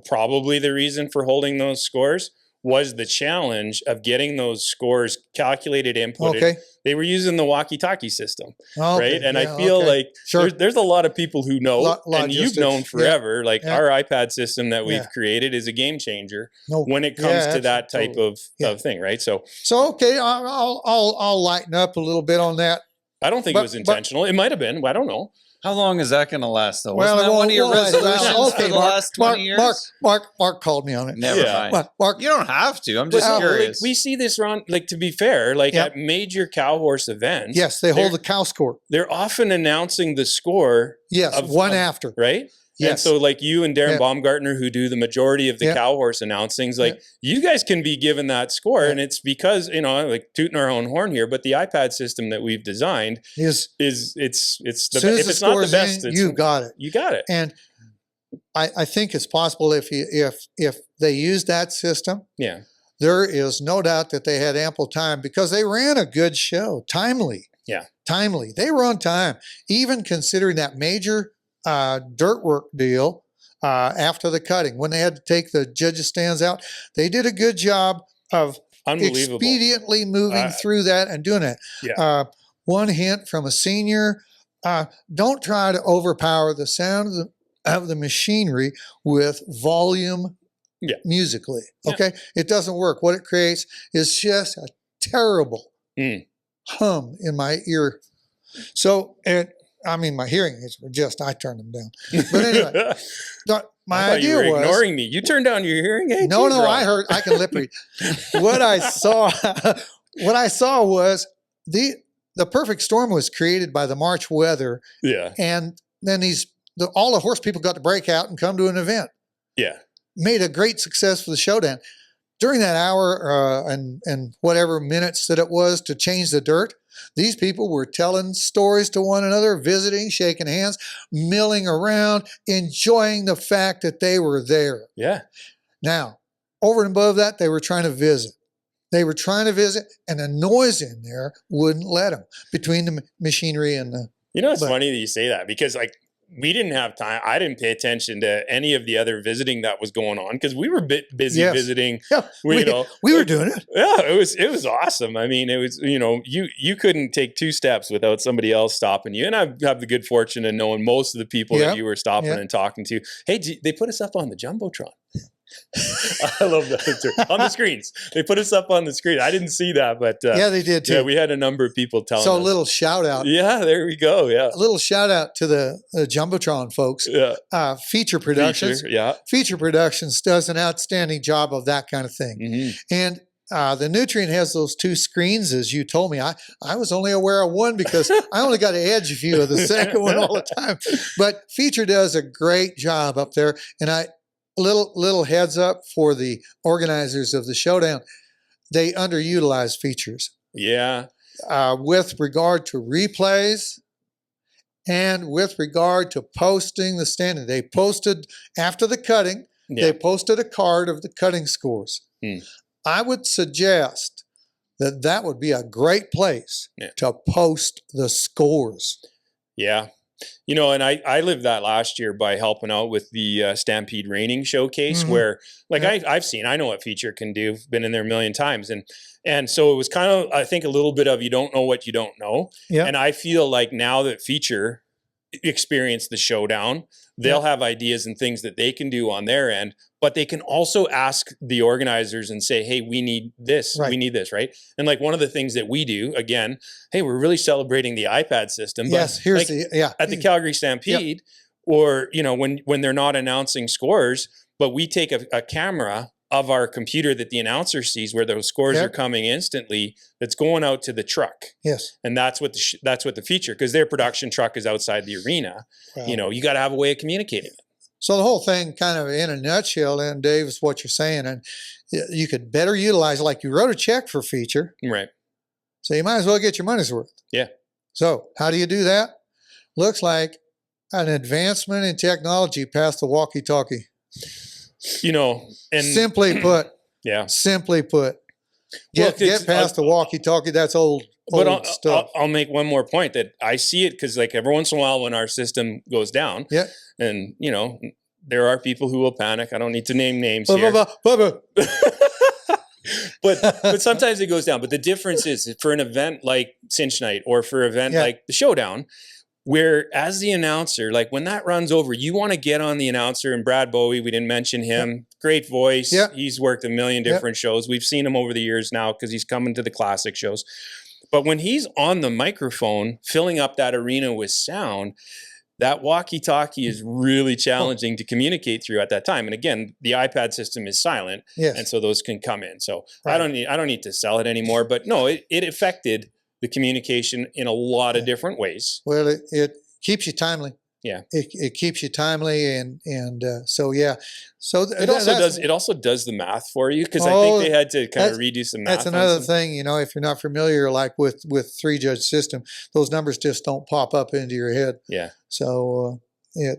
probably the reason for holding those scores was the challenge of getting those scores calculated, inputted. Okay. They were using the walkie-talkie system, Okay, right? And yeah, I feel like Sure. there's a lot of people who know, and you've Logistics, known forever, like yeah. our iPad system that we've Yeah. created is a game changer No, when it comes yeah, to that type absolutely. of thing, right? So okay, I'll lighten up a little bit on that. I don't think it was intentional. It might have been. I don't know. How long is that going to last, though? Well, Wasn't that one of your well, resolutions okay, for the Mark, last 20 years? Mark called me on it. Never Yeah. mind. Mark, You don't have to. I'm just Well, curious. We see this, Ron, like to be fair, like Yeah. at major cow horse events, yes, they hold the cow score. they're often announcing the score, Yes, one of- after. right? And Yes. so like you and Darren Yeah. Baumgartner, who do the majority of the Yeah. cow horse announcings, like you guys can be given that score. Yeah. And it's because, like tooting our own horn here, but the iPad system that we've designed Is it's the as best. soon If as the it's not the score's best, in, it's, you got it. you got it. And I think it's possible if they use that system, Yeah. there is no doubt that they had ample time because they ran a good show, timely. Yeah. Timely. They were on time, even considering that major dirt work deal after the cutting. When they had to take the judges' stands out, they did a good job of Unbelievable. expediently moving through that and doing it. Yeah. One hint from a senior, don't try to overpower the sound of the machinery with volume musically. Okay? It doesn't work. What it creates is just a terrible hum in my ear. So, my hearing aids were I turned them down. But anyway, my I thought idea you were was ignoring me. You turned down your hearing aid? no, Jeez, no, Ron. I can lip read. What I saw was the perfect storm was created by the March weather, Yeah. and then all the horse people got to break out and come to an event. Yeah. Made a great success for the showdown. During that hour and whatever minutes that it was to change the dirt, these people were telling stories to one another, visiting, shaking hands, milling around, enjoying the fact that they were there. Yeah. Now, over and above that, they were trying to visit. They were trying to visit, and the noise in there wouldn't let them between the machinery and the. It's funny that you say that because we didn't have time. I didn't pay attention to any of the other visiting that was going on because we were busy visiting. Yeah, we were doing it. Yeah, it was awesome. I mean, it was, you couldn't take two steps without somebody else stopping you. And I have the good fortune of knowing most of the people that you were stopping and talking to. Hey, they put us up on the Jumbotron. I love that too. On the screens. They put us up on the screen. I didn't see that, but yeah, they did too. Yeah, we had a number of people telling us. So a little shout out. Yeah, there we go. Yeah. A little shout out to the Jumbotron folks. Yeah. Feature Productions. Feature Productions does an outstanding job of that kind of thing. Mm-hmm. And the Nutrient has those two screens, as you told me. I was only aware of one because I only got an edge view of the second one all the time. But Feature does a great job up there. And little heads up for the organizers of the showdown, they underutilize features. Yeah. With regard to replays and with regard to posting the standing. They posted after the cutting, they posted a card of the cutting scores. I would suggest that would be a great place to post the scores. Yeah. And I lived that last year by helping out with the Stampede Reining Showcase where I know what Feature can do. Been in there a million times. And so it was kind of, I think, a little bit of you don't know what you don't know. Yeah. And I feel like now that Feature experienced the showdown, they'll have ideas and things that they can do on their end, but they can also ask the organizers and say, hey, we need this, we need this, right? And like one of the things that we do, again, hey, we're really celebrating the iPad system. Yes, but here's at the Calgary Stampede, or, when they're not announcing scores, but we take a camera of our computer that the announcer sees, where those scores Yep. are coming instantly, that's going out to the truck. Yes. And that's what that's what the feature, because their production truck is outside the arena. You know, you got to have a way of communicating it. So the whole thing, kind of in a nutshell, and Dave, is what you're saying, and you could better utilize. Like, you wrote a check for feature, Right. so you might as well get your money's worth. Yeah. So how do you do that? Looks like an advancement in technology past the walkie-talkie. You know, and Simply put, yeah. simply put, Well, get past the walkie-talkie. That's old But stuff. I'll make one more point, that I see it because, like, every once in a while when our system goes down, Yeah. and, you know, there are people who will panic. I don't need to name names here. But sometimes it goes down. But the difference is, for an event like Cinch Night, or for an event Yeah. like the Showdown, where as the announcer, like, when that runs over, you want to get on the announcer. And Brad Bowie, we didn't mention him. Great voice. Yeah. He's worked a million different shows. We've seen him over the years now because he's coming to the classic shows. But when he's on the microphone, filling up that arena with sound, that walkie-talkie is really challenging to communicate through at that time. And again, the iPad system is silent, Yes. and so those can come in. So Right. I don't need to sell it anymore. But no, it affected the communication in a lot of different ways. Well, it keeps you timely. Yeah. It keeps you timely, and so yeah. So It also does the math for you, because I think they had to kind of redo some math. That's another thing, you know, if you're not familiar, like with 3-judge system, those numbers just don't pop up into your head. Yeah. So yeah,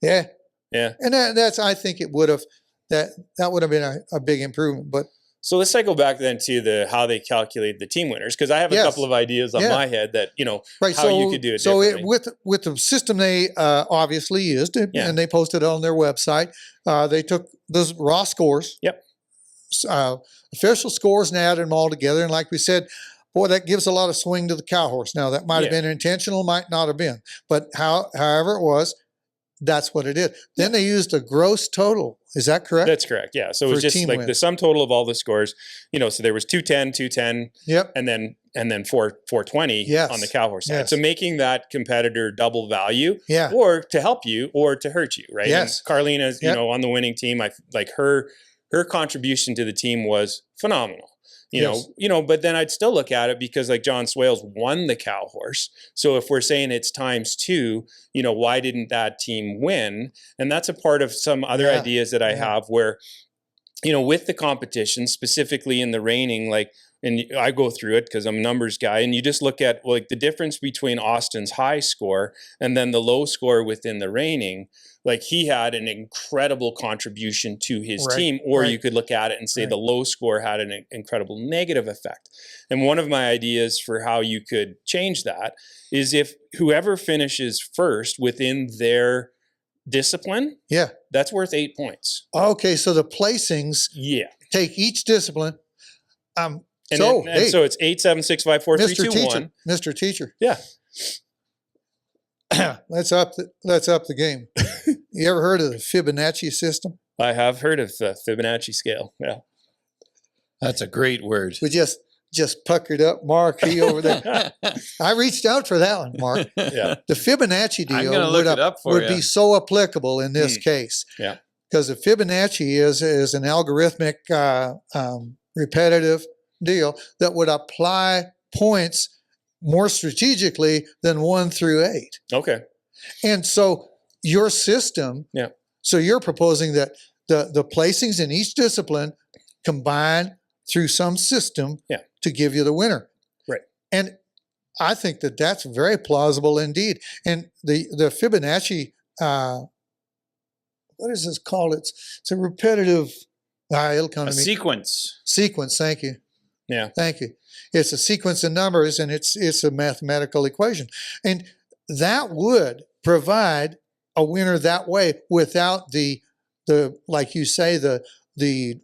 Yeah. and that's, I think it would have, that would have been a big improvement. But So let's cycle back then to how they calculate the team winners, because I have a Yes. couple of ideas on Yeah. my head that, you know, right, how so you could do it so differently. with the system they obviously used, Yeah. and they posted it on their website. They took those raw scores. Yep. Official scores, and added them all together. And like we said, boy, that gives a lot of swing to the cow horse. Now, that might have Yeah. been intentional, might not have been, but however it was, that's what it is. Then they used a gross total. Is that correct? That's correct. Yeah. So it was For just team like win. the sum total of all the scores, you know, so there was 210, Yep. and then 420 Yes. on the cow horse side. Yes. So making that competitor double value, Yeah. or to help you or to hurt you, right? Yes. And Carlina's, you Yep. know, on the winning team, I like her contribution to the team was phenomenal. Yes. But then I'd still look at it, because like John Swales won the cow horse. So if we're saying it's ×2, you know, why didn't that team win? And that's a part of some other Yeah. ideas that I Yeah. have, where, you know, with the competition, specifically in the reining, like, and I go through it because I'm a numbers guy, and you just look at, like, the difference between Austin's high score and then the low score within the reining. Like, he had an incredible contribution to his Right, team, or right. you could look at it and say Right. the low score had an incredible negative effect. And one of my ideas for how you could change that is, if whoever finishes first within their discipline, Yeah. that's worth 8 points. Okay. So the placings Yeah. take each discipline. And, So, and so it's 8, 7, 6, 5, 4, 3, Mr. 2, Teacher, 1. Mr. Teacher, Yeah. let's up the game. You ever heard of the Fibonacci system? I have heard of the Fibonacci scale. Yeah. That's a great word. We just puckered up Mark. He over there. I reached out for that one, Mark. Yeah. The Fibonacci I'm deal gonna look it up for would ya. be so applicable in this case. Yeah. Because the Fibonacci is an algorithmic repetitive deal that would apply points more strategically than 1 through 8. Okay. And so your system, Yeah. so you're proposing that the placings in each discipline combine through some system Yeah. to give you the winner. Right. And I think that that's very plausible indeed. And the Fibonacci, what is this called? It's a repetitive, it'll come A to me. sequence. Sequence, thank you. Yeah. Thank you. It's a sequence of numbers, and it's a mathematical equation. And that would provide a winner that way, without the like you say, the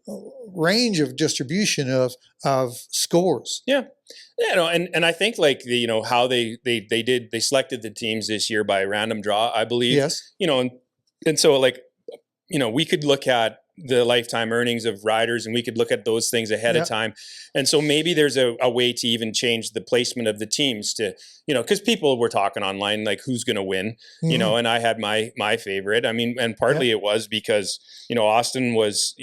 range of distribution of scores. Yeah. You know, and I think, like, how they selected the teams this year by random draw, I believe. Yes. You know, and so, like, you know, we could look at the lifetime earnings of riders, and we could look at those things ahead Yep. of time. And so maybe there's a way to even change the placement of the teams to, because people were talking online, like who's going to win, Mhm. and I had my favorite. I mean, and partly it was because, Austin was,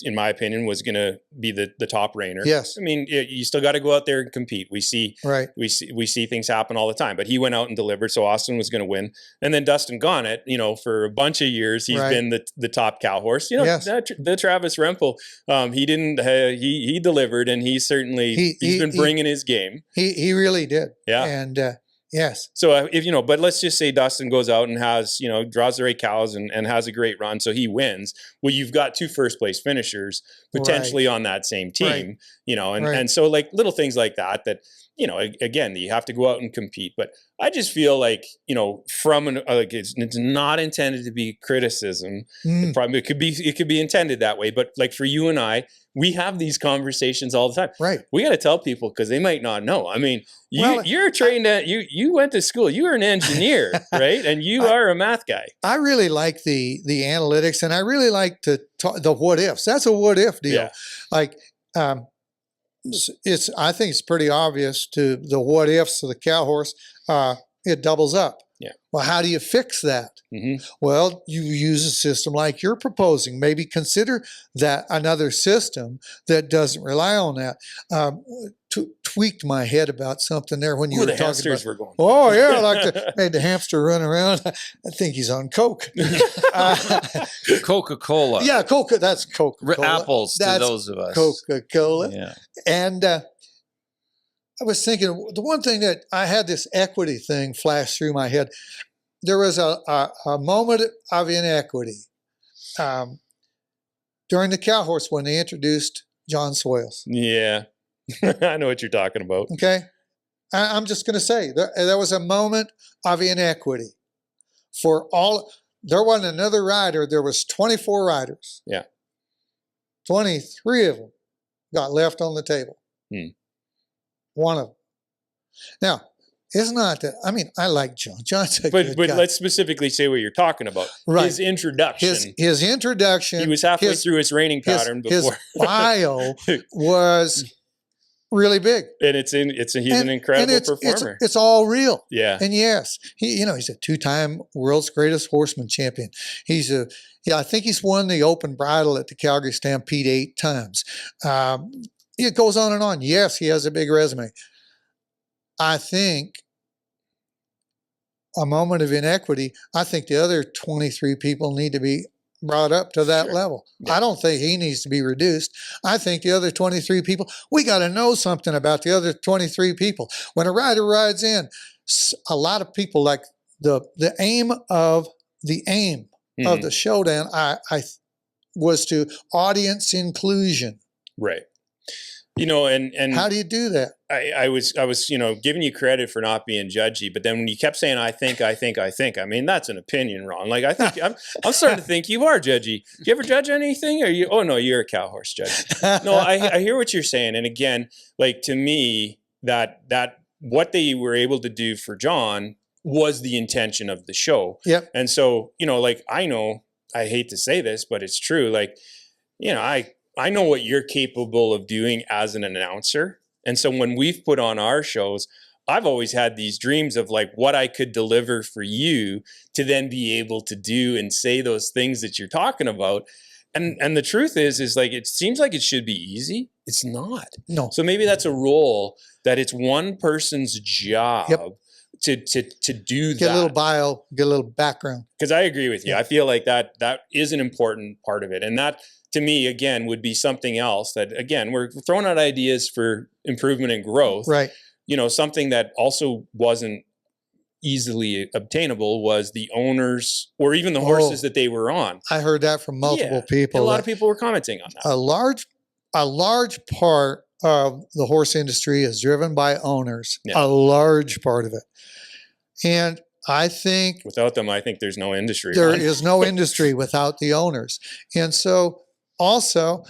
in my opinion, was going to be the top reigner. Yes. I mean, you still got to go out there and compete. We see Right. we see things happen all the time, but he went out and delivered, so Austin was going to win. And then Dustin Gauntlet, for a bunch of years, he's Right. been the top cow horse. Yes. The Travis Rempel, he didn't he delivered, and he's been bringing his game. He really did. Yeah. And yes. So but let's just say Dustin goes out and has, draws the right cows and has a great run, so he wins. Well, you've got 2 first place finishers potentially on that same team, Right. and so like little things like that, again, you have to go out and compete. But I just feel like, from it's not intended to be criticism. Mm. Probably it could be intended that way. But like for you and I, we have these conversations all the time. Right. We got to tell people because they might not know. I mean, Well, you're trained at you went to school. You were an engineer, right? And you are a math guy. I really like the analytics, and I really like to talk the what ifs. That's a what if deal. Yeah. Like I think it's pretty obvious to the what ifs of the cow horse. It doubles up. Yeah. Well, how do you fix that? Mm-hmm. Well, you use a system like you're proposing. Maybe consider that another system that doesn't rely on that. Tweaked my head about something there when you were the talking hamsters about. were going. Oh yeah, made the hamster run around. I think he's on coke. Coca-Cola. Yeah, Coca. That's Coca-Cola. Apples to That's those of us. Coca-Cola. Yeah. And I was thinking, the one thing that I had this equity thing flash through my head. There was a moment of inequity during the cow horse when they introduced John Soils. Yeah. I know what you're talking about. Okay, I'm just going to say there was a moment of inequity for all. There wasn't another rider. There was 24 riders. Yeah. 23 of them got left on the table. One of them. Now, it's not that. I mean, I like John. John's a good But guy. let's specifically say what you're talking about. Right. His introduction. His introduction. He was halfway through his reigning pattern before. His bio was really big. And he's an incredible performer. It's all real. Yeah. And yes, he's a 2-time world's greatest horseman champion. I think he's won the open bridle at the Calgary Stampede 8 times. It goes on and on. Yes, he has a big resume. I think a moment of inequity, I think the other 23 people need to be brought up to that level. Yeah. I don't think he needs to be reduced. I think the other 23 people, we got to know something about the other 23 people. When a rider rides in, a lot of people like the aim of the showdown, I was to audience inclusion. Right. And How do you do that? I was giving you credit for not being judgy, but then when you kept saying I think, I mean, that's an opinion, Ron. Like I think I'm starting to think you are judgy. Do you ever judge anything? Or you? Oh no, you're a cow horse judge. No, I hear what you're saying, and again, like to me, that what they were able to do for John was the intention of the show. Yep. And so like I hate to say this, but it's true. Like I know what you're capable of doing as an announcer. And so when we've put on our shows, I've always had these dreams of like what I could deliver for you to then be able to do and say those things that you're talking about. And the truth is like, it seems like it should be easy. It's not. No. So maybe that's a role that it's one person's job to do that. Get a little bio, get a little background. Because I agree with you. I feel like that is an important part of it. And that, to me, again, would be something else that, again, we're throwing out ideas for improvement and growth. Right. Something that also wasn't easily obtainable was the owners or even the horses that they were on. I heard that from multiple people. A lot of people were commenting on that. A large part of the horse industry is driven by owners. Yeah. A large part of it. And I think Without them, I think there's no industry. there Ron. is no industry without the owners. And so also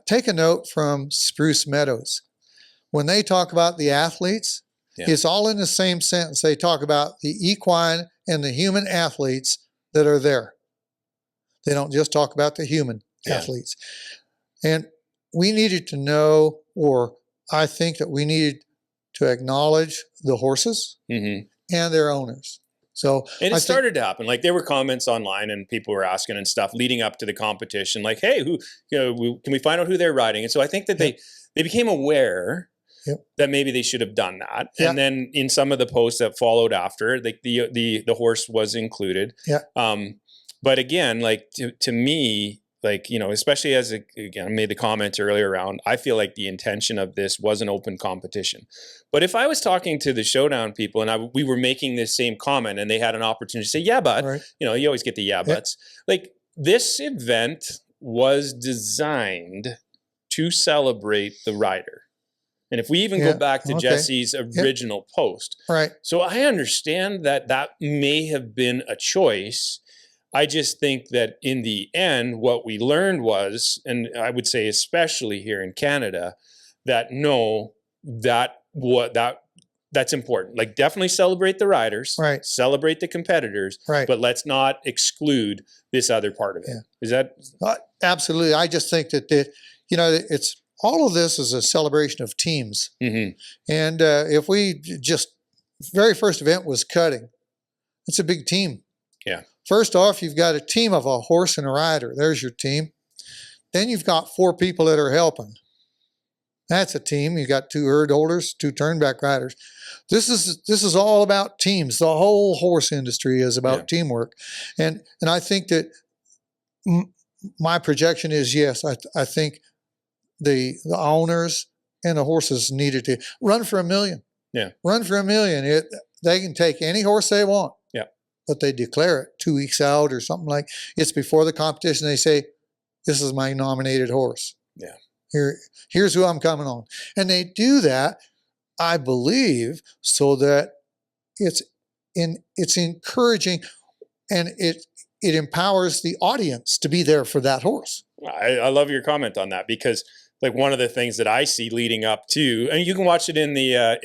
take a note from Spruce Meadows. When they talk about the athletes, it's all in the same sentence. They talk about the equine and the human athletes that are there. They don't just talk about the human. Yeah. athletes. And we needed to know, or I think that we needed to acknowledge the horses Mm-hmm. and their owners. So And I it think- started to happen. Like there were comments online, and people were asking and stuff leading up to the competition, like, "Hey, who? Can we find out who they're riding?" And so I think that they became aware Yep. that maybe they should have done that. Yeah. And then in some of the posts that followed after, like the horse was included. Yeah. But again, like to me, like, especially again, I made the comment earlier around, I feel like the intention of this was an open competition. But if I was talking to the Showdown people and we were making this same comment and they had an opportunity to say, yeah, but, Right. you always get the yeah, buts. Like this event was designed to celebrate the rider. And if we even Yeah, go back to okay. Jesse's original post, Right. so I understand that may have been a choice. I just think that in the end, what we learned was, and I would say especially here in Canada, that that's important. Like definitely celebrate the riders, Right. celebrate the competitors, Right. but let's not exclude this other part of it. Yeah. Is that? Absolutely. I just think that it's all of this is a celebration of teams. Mm-hmm. And if we very first event was cutting, it's a big team. Yeah. First off, you've got a team of a horse and a rider. There's your team. Then you've got 4 people that are helping. That's a team. You got 2 herd holders, 2 turnback riders. This is all about teams. The whole horse industry is about teamwork, and I think that my projection is yes. I think the owners and the horses needed to run for $1 million. Yeah, run for $1 million. They can take any horse they want. Yeah, but they declare it 2 weeks out or something like. It's before the competition. They say, "This is my nominated horse. Yeah, here's who I'm coming on," and they do that, I believe, so that it's encouraging and it empowers the audience to be there for that horse. I love your comment on that, because like one of the things that I see leading up to, and you can watch it in the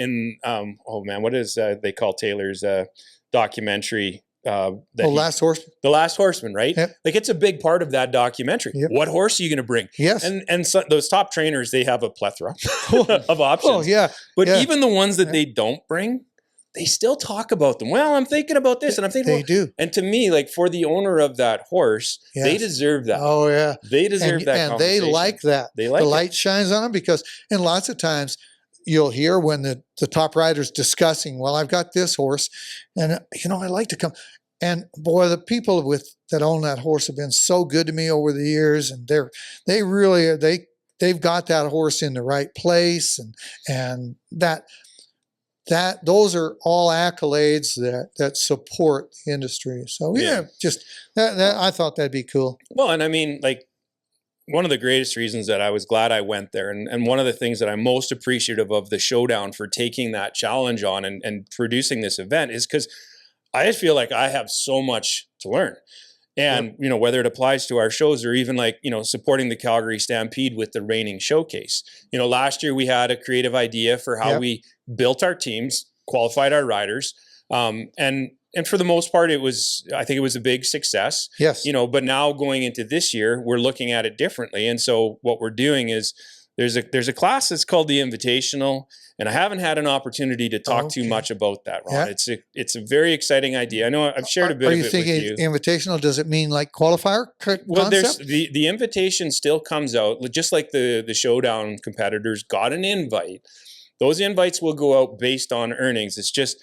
what is they call Taylor's documentary. Last Horseman. The Last Horseman, right? Yep. Like it's a big part of that documentary. Yep. What horse are you going to bring? Yes. And so those top trainers, they have a plethora of options. Oh yeah. But yeah. even the ones that they don't bring, they still talk about them. Well, I'm thinking about this, and I'm thinking they do. And to me, like for the owner of that horse, Yes. they deserve that. Oh yeah. They deserve that. And they like that. They like the it. light shines on them, because, and lots of times you'll hear when the top rider's discussing, well, I've got this horse, and I like to come. And boy, the people that own that horse have been so good to me over the years, and they've got that horse in the right place, and that those are all accolades that support the industry. So just that I thought that'd be cool. Well, and I mean, like one of the greatest reasons that I was glad I went there, and one of the things that I'm most appreciative of the Showdown for taking that challenge on and producing this event is because I just feel like I have so much to learn. And, whether it applies to our shows or even like, supporting the Calgary Stampede with the reining showcase. Last year we had a creative idea for how we built our teams, qualified our riders. And for the most part, I think it was a big success. Yes. But now going into this year, we're looking at it differently. And so what we're doing is there's a class that's called the Invitational, and I haven't had an opportunity to talk too much about that, Ron. Yeah. It's a very exciting idea. I know I've shared a bit of it with you. Are you thinking invitational? Does it mean like qualifier concept? Well, there's the invitation still comes out, just like the Showdown competitors got an invite. Those invites will go out based on earnings. It's just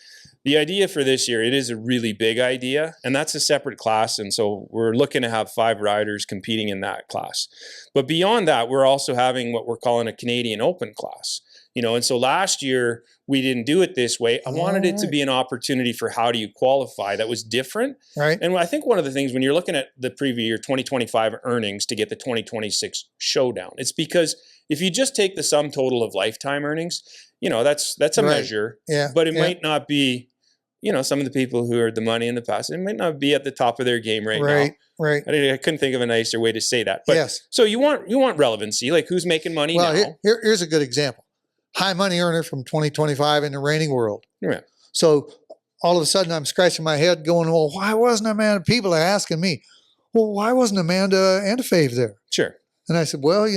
the idea for this year. It is a really big idea, and that's a separate class. And so we're looking to have 5 riders competing in that class. But beyond that, we're also having what we're calling a Canadian Open class. And so last year we didn't do it this way. I wanted it to be an opportunity for how do you qualify that was different. Right. And I think one of the things when you're looking at the previous year 2025 earnings to get the 2026 Showdown, it's because if you just take the sum total of lifetime earnings, that's a measure. Yeah. But it might not be, some of the people who earned the money in the past, it might not be at the top of their game right now. Right. I couldn't think of a nicer way to say that. But yes. So you want relevancy, like who's making money now? Well, here's a good example. High money earner from 2025 in the reining world. Yeah. So all of a sudden I'm scratching my head going, well, why wasn't I, man? People are asking me, well, why wasn't Amanda Antefave there? Sure. And I said, well,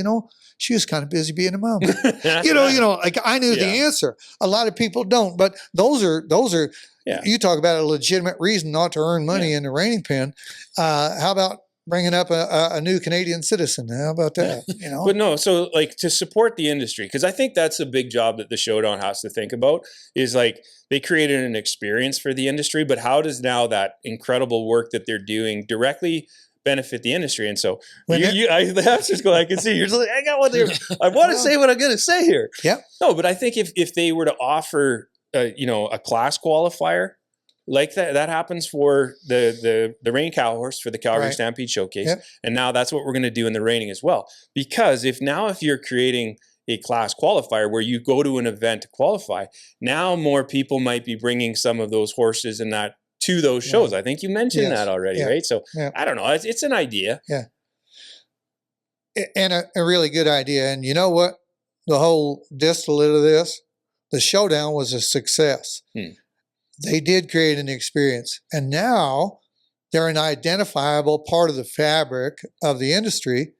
she was kind of busy being a mom. Like I knew the answer. A lot of people don't, but those are Yeah. you talk about a legitimate reason not to earn money in the reining pen. How about bringing up a new Canadian citizen? How about that? But no, so like to support the industry, because I think that's a big job that the Showdown has to think about, is like they created an experience for the industry, but how does now that incredible work that they're doing directly benefit the industry? And so the answer's going, I can see you're just like, I got what I want to say what I'm going to say here. Yeah. No, but I think if they were to offer, a class qualifier like that happens for the reining cow horse for the Calgary Stampede Showcase. Yep. And now that's what we're going to do in the reining as well. Because if you're creating a class qualifier where you go to an event to qualify, now more people might be bringing some of those horses and that to those shows. I think you mentioned that already, right? So I don't know. It's an idea. Yeah. And a really good idea. And you know what? The whole distillate of this, the Showdown was a success. They did create an experience. And now they're an identifiable part of the fabric of the industry.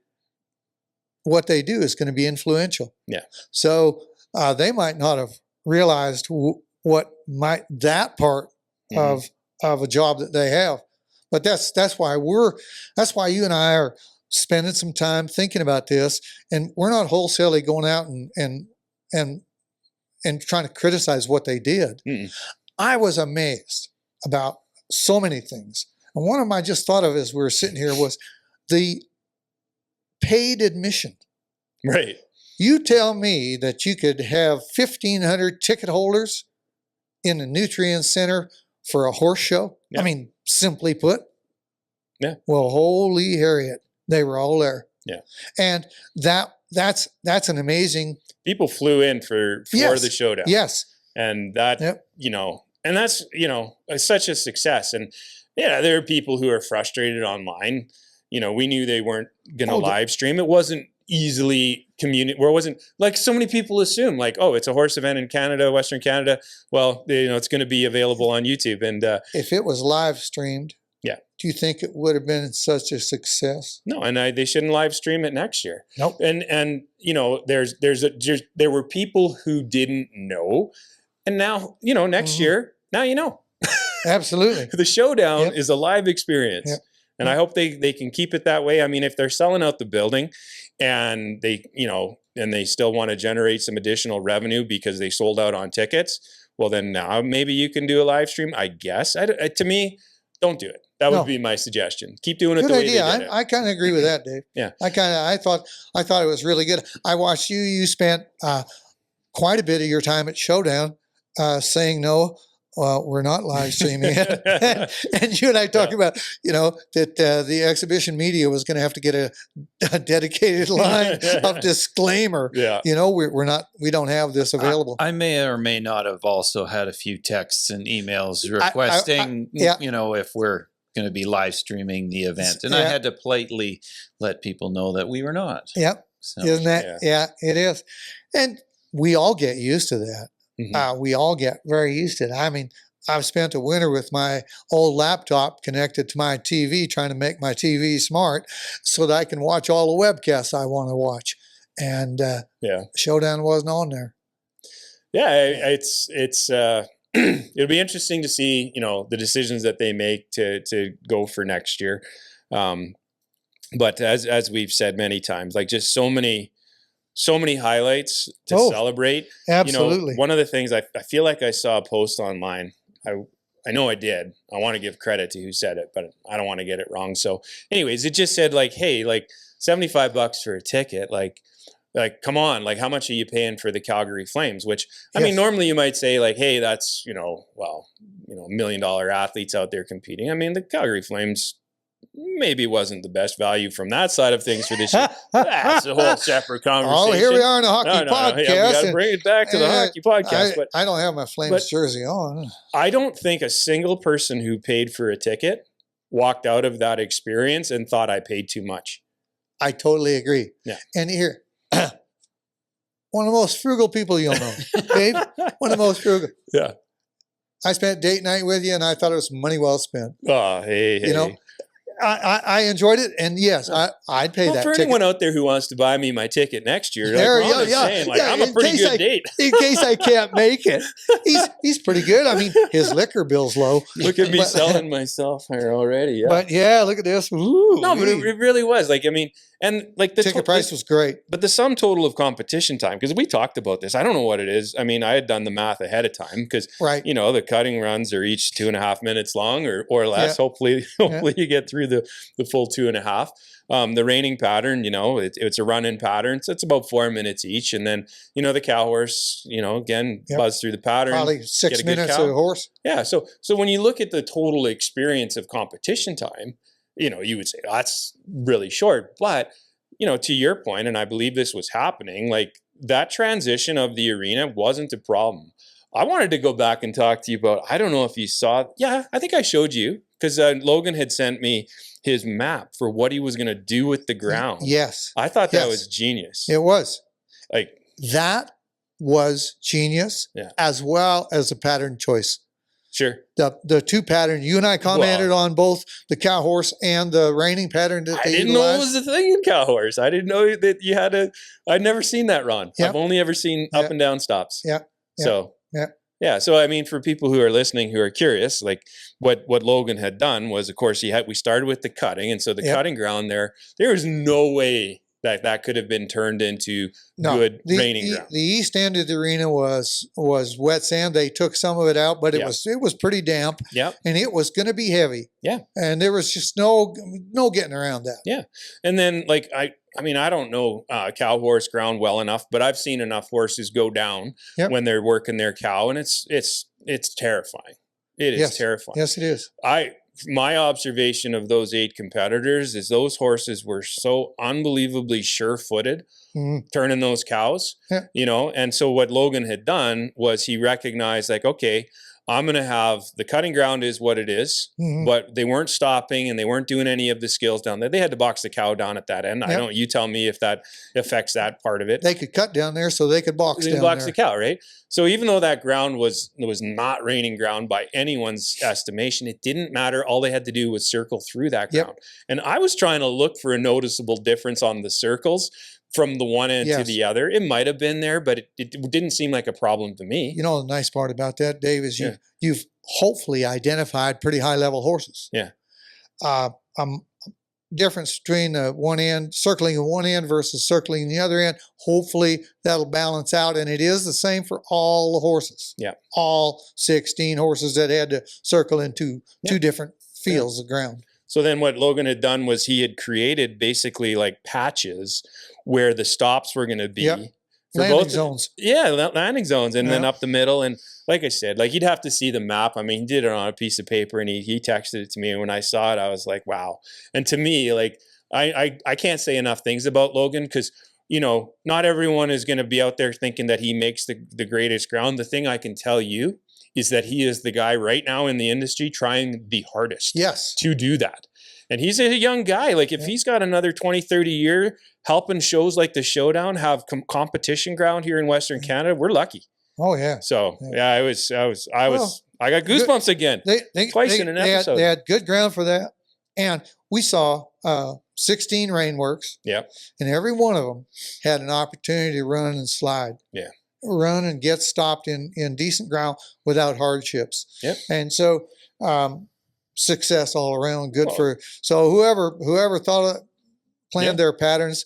What they do is going to be influential. Yeah. So they might not have realized what that part of a job that they have. But that's why you and I are spending some time thinking about this, and we're not wholesalely going out and trying to criticize what they did. I was amazed about so many things. And one of them I just thought of as we were sitting here was the paid admission. Right. You tell me that you could have 1,500 ticket holders in the Nutrien Center for a horse show. Yeah. I mean, simply put. Yeah. Well, holy Harriet, they were all there. Yeah. And that's an amazing. People flew in for the Showdown. Yes. And that, and that's, such a success. And there are people who are frustrated online. We knew they weren't going to live stream. It wasn't easily where it wasn't like so many people assume like, oh, it's a horse event in Canada, Western Canada. Well, it's going to be available on YouTube. And if it was live streamed, do you think it would have been such a success? No, and they shouldn't live stream it next year. Nope. And there were people who didn't know, and now next year now Absolutely. The Showdown is a live experience. Yep. And I hope they can keep it that way. I mean, if they're selling out the building and they still want to generate some additional revenue because they sold out on tickets, well, then now maybe you can do a live stream, I guess. To me, don't do it. That would be my suggestion. Keep doing it the way they did it. I kind of agree with that, Dave. Yeah. I thought it was really good. I watched you. You spent quite a bit of your time at Showdown saying no. We're not live streaming it. And you and I talked about, that the exhibition media was going to have to get a dedicated line of disclaimer. Yeah. We don't have this available. I may or may not have also had a few texts and emails requesting, if we're going to be live streaming the event. And I had to politely let people know that we were not. Yep. So, isn't that? Yeah, it is. And we all get used to that. We all get very used to it. I mean, I've spent a winter with my old laptop connected to my TV, trying to make my TV smart so that I can watch all the webcasts I want to watch. And Showdown wasn't on there. Yeah, it's it'll be interesting to see, the decisions that they make to go for next year. But as we've said many times, like just so many highlights to celebrate. Absolutely. One of the things I feel like I saw a post online. I know I did. I want to give credit to who said it, but I don't want to get it wrong. So anyways, it just said like, hey, like $75 for a ticket. Like, come on, like how much are you paying for the Calgary Flames? Which, I mean, normally you might say like, hey, that's, $1 million athletes out there competing. I mean, the Calgary Flames maybe wasn't the best value from that side of things for this year. That's a whole separate conversation. Oh, here we are in a hockey podcast. We got to bring it back to the hockey podcast. But I don't have my Flames jersey on. I don't think a single person who paid for a ticket walked out of that experience and thought I paid too much. I totally agree. Yeah. And here, one of the most frugal people you'll know, Dave. One of the most frugal. Yeah. I spent date night with you, and I thought it was money well spent. Oh, hey. I enjoyed it, and yes, I'd pay Well, that for ticket. anyone out there who wants to buy me my ticket next year, like There, Ron is saying, like, I'm a in pretty case good I- date. In case I can't make it, he's pretty good. I mean, his liquor bill's low. Look at me But- selling myself here already. Yeah. But yeah, look at this. Ooh, no, but it really was like, I mean, and like the ticket price was great. but the sum total of competition time, because we talked about this. I don't know what it is. I mean, I had done the math ahead of time because Right. you know the cutting runs are each 2.5 minutes long or less. Hopefully you get through the full 2.5. The reining pattern, you know, it's a run-in pattern, so it's about 4 minutes each, and then you know the cow horse, you know, again buzz through the pattern. Probably 6 get a good minutes cow. a horse. Yeah. So when you look at the total experience of competition time, you know, you would say that's really short. But, you know, to your point, and I believe this was happening, like that transition of the arena wasn't a problem. I wanted to go back and talk to you about, I don't know if you saw, yeah, I think I showed you because Logan had sent me his map for what he was going to do with the ground. Yes, I thought that Yes. was genius. it was. Like, That was genius, Yeah. as well as a pattern choice. sure. The two pattern, you and I commented on both the cow horse and the reining pattern that I they didn't know it utilized. was a thing in cow horse. I didn't know that you had a. I'd never seen that, Ron. Yep. I've only ever seen up Yep. and down stops. Yep. Yep. So Yep. yeah. So I mean, for people who are listening who are curious, like what Logan had done was, of course, we started with the cutting, and so the Yep. cutting ground there was no way that could have been turned into good reining ground. The east end of the arena was wet sand. They took some of it out, but it Yeah. was pretty damp, Yep. and it was going to be heavy. Yeah. And there was just no getting around that. And then like I mean, I don't know cow horse ground well enough, but I've seen enough horses go down Yep. when they're working their cow, and it's terrifying. It is Yes. terrifying. Yes, it is. My observation of those 8 competitors is those horses were so unbelievably sure-footed Mhm. turning those cows, Yeah. you know. And so what Logan had done was he recognized, like, okay, I'm going to have the cutting ground is what it is, Mhm. but they weren't stopping and they weren't doing any of the skills down there. They had to box the cow down at that end. I Yep. don't. You tell me if that affects that part of it. They could cut down there so they could box They down box there. the cow, right? So even though that ground was not raining ground by anyone's estimation, it didn't matter. All they had to do was circle through that Yep. ground. And I was trying to look for a noticeable difference on the circles from the one end to Yes. the other. It might have been there, but it didn't seem like a problem to me. You know, the nice part about that, Dave, is Yeah. you've hopefully identified pretty high level horses. Yeah. Difference between one end, circling one end versus circling the other end. Hopefully that'll balance out. And it is the same for all the horses. Yeah. All 16 horses that had to circle into Yeah. two different fields of ground. So then what Logan had done was he had created basically like patches where the stops were going to be. Yep. For Landing both zones. Yeah, landing zones, and then Yeah. up the middle. And like I said, like you'd have to see the map. I mean, he did it on a piece of paper, and he texted it to me. And when I saw it, I was like, wow. And to me, like I can't say enough things about Logan because you know not everyone is going to be out there thinking that he makes the greatest ground. The thing I can tell you is that he is the guy right now in the industry trying the hardest Yes. to do that. And he's a young guy. Like if Yeah. he's got another 20, 30 year helping shows like the Showdown have competition ground here in Western Canada, we're lucky. Oh, yeah. So Yeah. I got goosebumps again. Twice in an episode. They had good ground for that. And we saw 16 rainworks. Yep. And every one of them had an opportunity to run and slide. Yeah. Run and get stopped in decent ground without hardships. Yep. And so success all around. Good Well- for so whoever thought of planned Yeah. their patterns.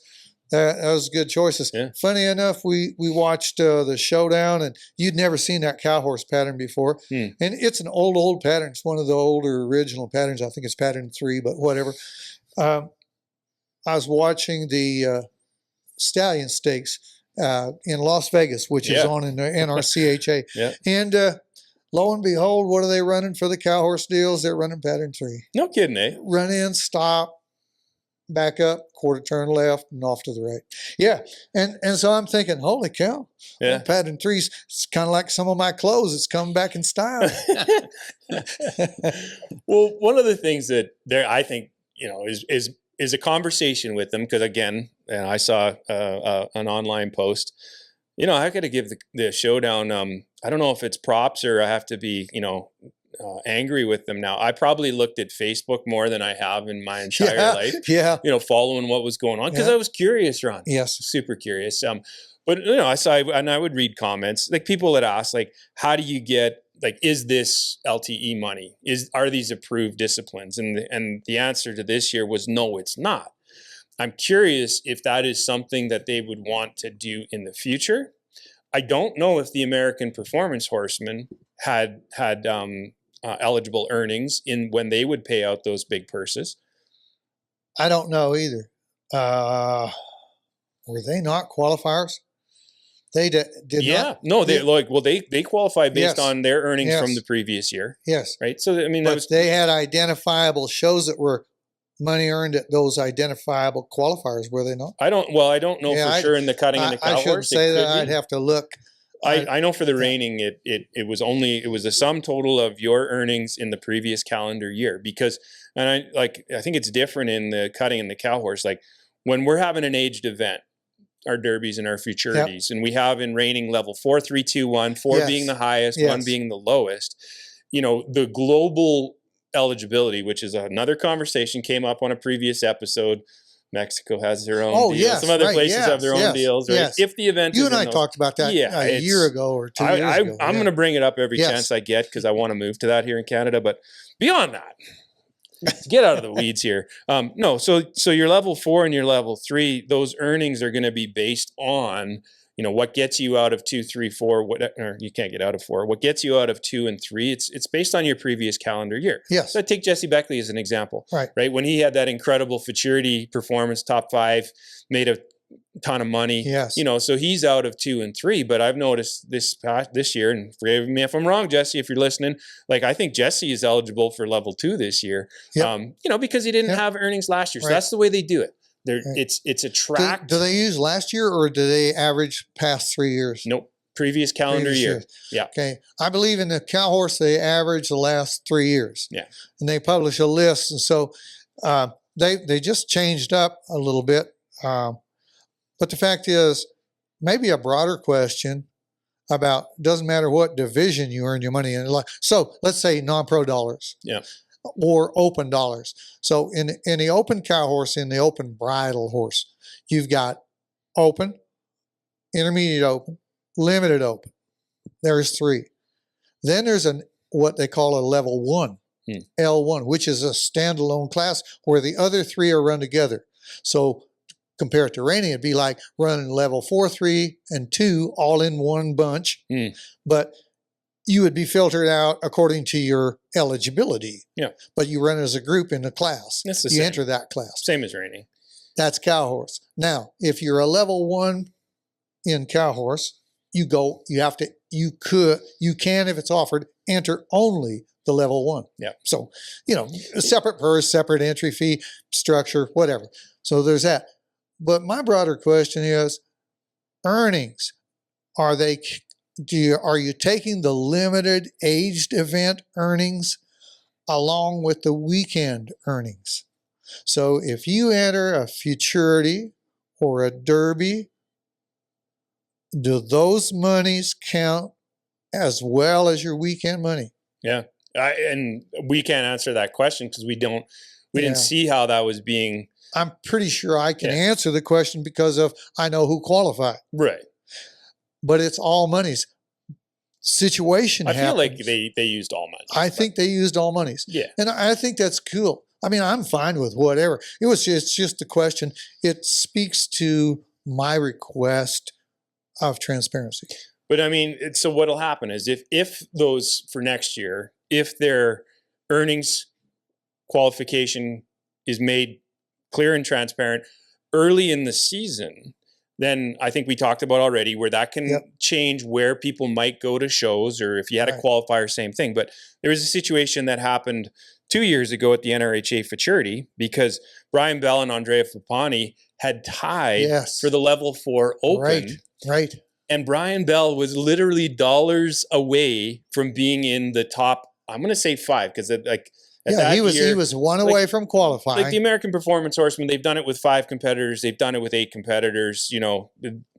That was good choices. Yeah. Funny enough, we watched the Showdown, and you'd never seen that cow horse pattern before. Hmm. And it's an old pattern. It's one of the older original patterns. I think it's pattern 3, but whatever. I was watching the Stallion Stakes in Las Vegas, which is Yeah. on in the NRCHA. Yeah. And lo and behold, what are they running for the cow horse deals? They're running pattern 3. No kidding, eh? Run in, stop, back up, quarter turn left, and off to the right. Yeah. And so I'm thinking, holy cow. Yeah. Pattern 3's it's kind of like some of my clothes. It's coming back in style. Well, one of the things that there I think you know is a conversation with them because again, and I saw an online post. You know, I got to give the Showdown. I don't know if it's props or I have to be angry with them now. I probably looked at Facebook more than I have in my entire life. Yeah. Following what was going on because Yeah. I was curious, Ron. Yes. Super curious. But I would read comments like people that ask like, how do you get is this LTE money? Are these approved disciplines? And the answer to this year was no, it's not. I'm curious if that is something that they would want to do in the future. I don't know if the American Performance Horsemen had eligible earnings in when they would pay out those big purses. I don't know either. Were they not qualifiers? They did not. No, they qualify based Yes. on their earnings Yes. from the previous year, Yes. right? So I mean, But they had identifiable shows that were money earned at those identifiable qualifiers, were they not? I don't know Yeah, for sure in the cutting and the cow I shouldn't horse. say it that. could I'd be. have to look. I know for the reining, it was the sum total of your earnings in the previous calendar year because, and I think it's different in the cutting and the cow horse. Like when we're having an aged event, our derbies and our futurities, and we have in reining level 4, 3, 2, 1, 4 Yes. being the highest, 1 Yes. being the lowest. The global eligibility, which is another conversation, came up on a previous episode. Mexico has their own deals. Yes, Some other right, places yes, have their own yes, deals. Right? yes. If the event You is and in I those- talked about that Yeah, a year it's- ago or 2 years ago. I'm going to bring it up every Yes. chance I get because I want to move to that here in Canada. But beyond that, let's get out of the weeds here. No, so your level 4 and your level 3, those earnings are going to be based on what gets you out of 2, 3, 4. Or you can't get out of 4. What gets you out of 2 and 3? It's based on your previous calendar year. Yes. So I take Jesse Beckley as an example. Right. When he had that incredible futurity performance, top 5, made a ton of money. Yes. So he's out of 2 and 3. But I've noticed this year, and forgive me if I'm wrong, Jesse, if you're listening, I think Jesse is eligible for level 2 this year. Yep. Because he didn't Yep. have earnings last year. So Right. that's the way they do it. Right. It's a track. Do they use last year or do they average past 3 years? Nope. Previous calendar Previous year. years. Yeah. Okay. I believe in the cow horse, they average the last 3 years. Yeah. And they publish a list. And so they just changed up a little bit. But the fact is, maybe a broader question about doesn't matter what division you earn your money in. So let's say non-pro dollars. Yeah. Or open dollars. So in the open cow horse, in the open bridle horse, you've got open, intermediate open, limited open. There's 3. Then there's what they call a level 1, L1, which is a standalone class where the other 3 are run together. So compared to reining, it'd be like running level 4, 3, and 2 all in one bunch. But you would be filtered out according to your eligibility. Yeah. But you run as a group in the class. That's the you same. enter that class. Same as reining. That's cow horse. Now, if you're a level 1 in cow horse, you can, if it's offered, enter only the level 1. Yeah. So, a separate purse, separate entry fee, structure, whatever. So there's that. But my broader question is earnings. Are you taking the limited aged event earnings along with the weekend earnings? So if you enter a futurity or a derby, do those monies count as well as your weekend money? Yeah. And we can't answer that question because we didn't see how that was being. I'm pretty sure I can answer the question because I know who qualified. Right. But it's all monies. Situation I feel like happens. they used all money. I think they used all monies. Yeah. And I think that's cool. I mean, I'm fine with whatever. It's just a question. It speaks to my request of transparency. But I mean, so what'll happen is if those for next year, if their earnings qualification is made clear and transparent early in the season, then I think we talked about already where that can change where people might go to shows, or if you had a qualifier, same thing. But there was a situation that happened 2 years ago at the NRHA Futurity because Brian Bell and Andrea Fapani had tied for the level 4 open. Right. And Brian Bell was literally dollars away from being in the top, I'm going to say 5, because he was one away from qualifying. Like the American Performance Horsemen, they've done it with 5 competitors. They've done it with 8 competitors,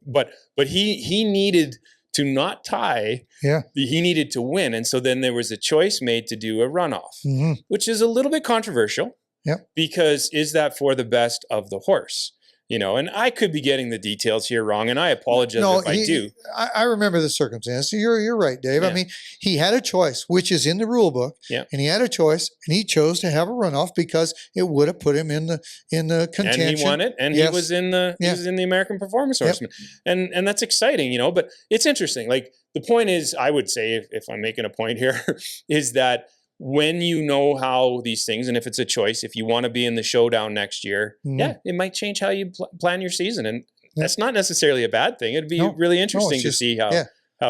but he needed to not tie. Yeah. He needed to win. And so then there was a choice made to do a runoff, which is a little bit controversial. Yep. Because is that for the best of the horse? You know, and I could be getting the details here wrong, and I apologize if I do. I remember the circumstance. You're right, Dave. Yeah. I mean, he had a choice, which is in the rule book. Yeah. And he had a choice, and he chose to have a runoff because it would have put him in the contention. And he won it, and Yes. he was in the American Performance Horseman, and that's exciting, you know. But it's interesting. Like the point is, I would say, if I'm making a point here, is that when you know how these things, and if it's a choice, if you want to be in the showdown next year, it might change how you plan your season, and that's not necessarily a bad thing. It'd be really interesting to see how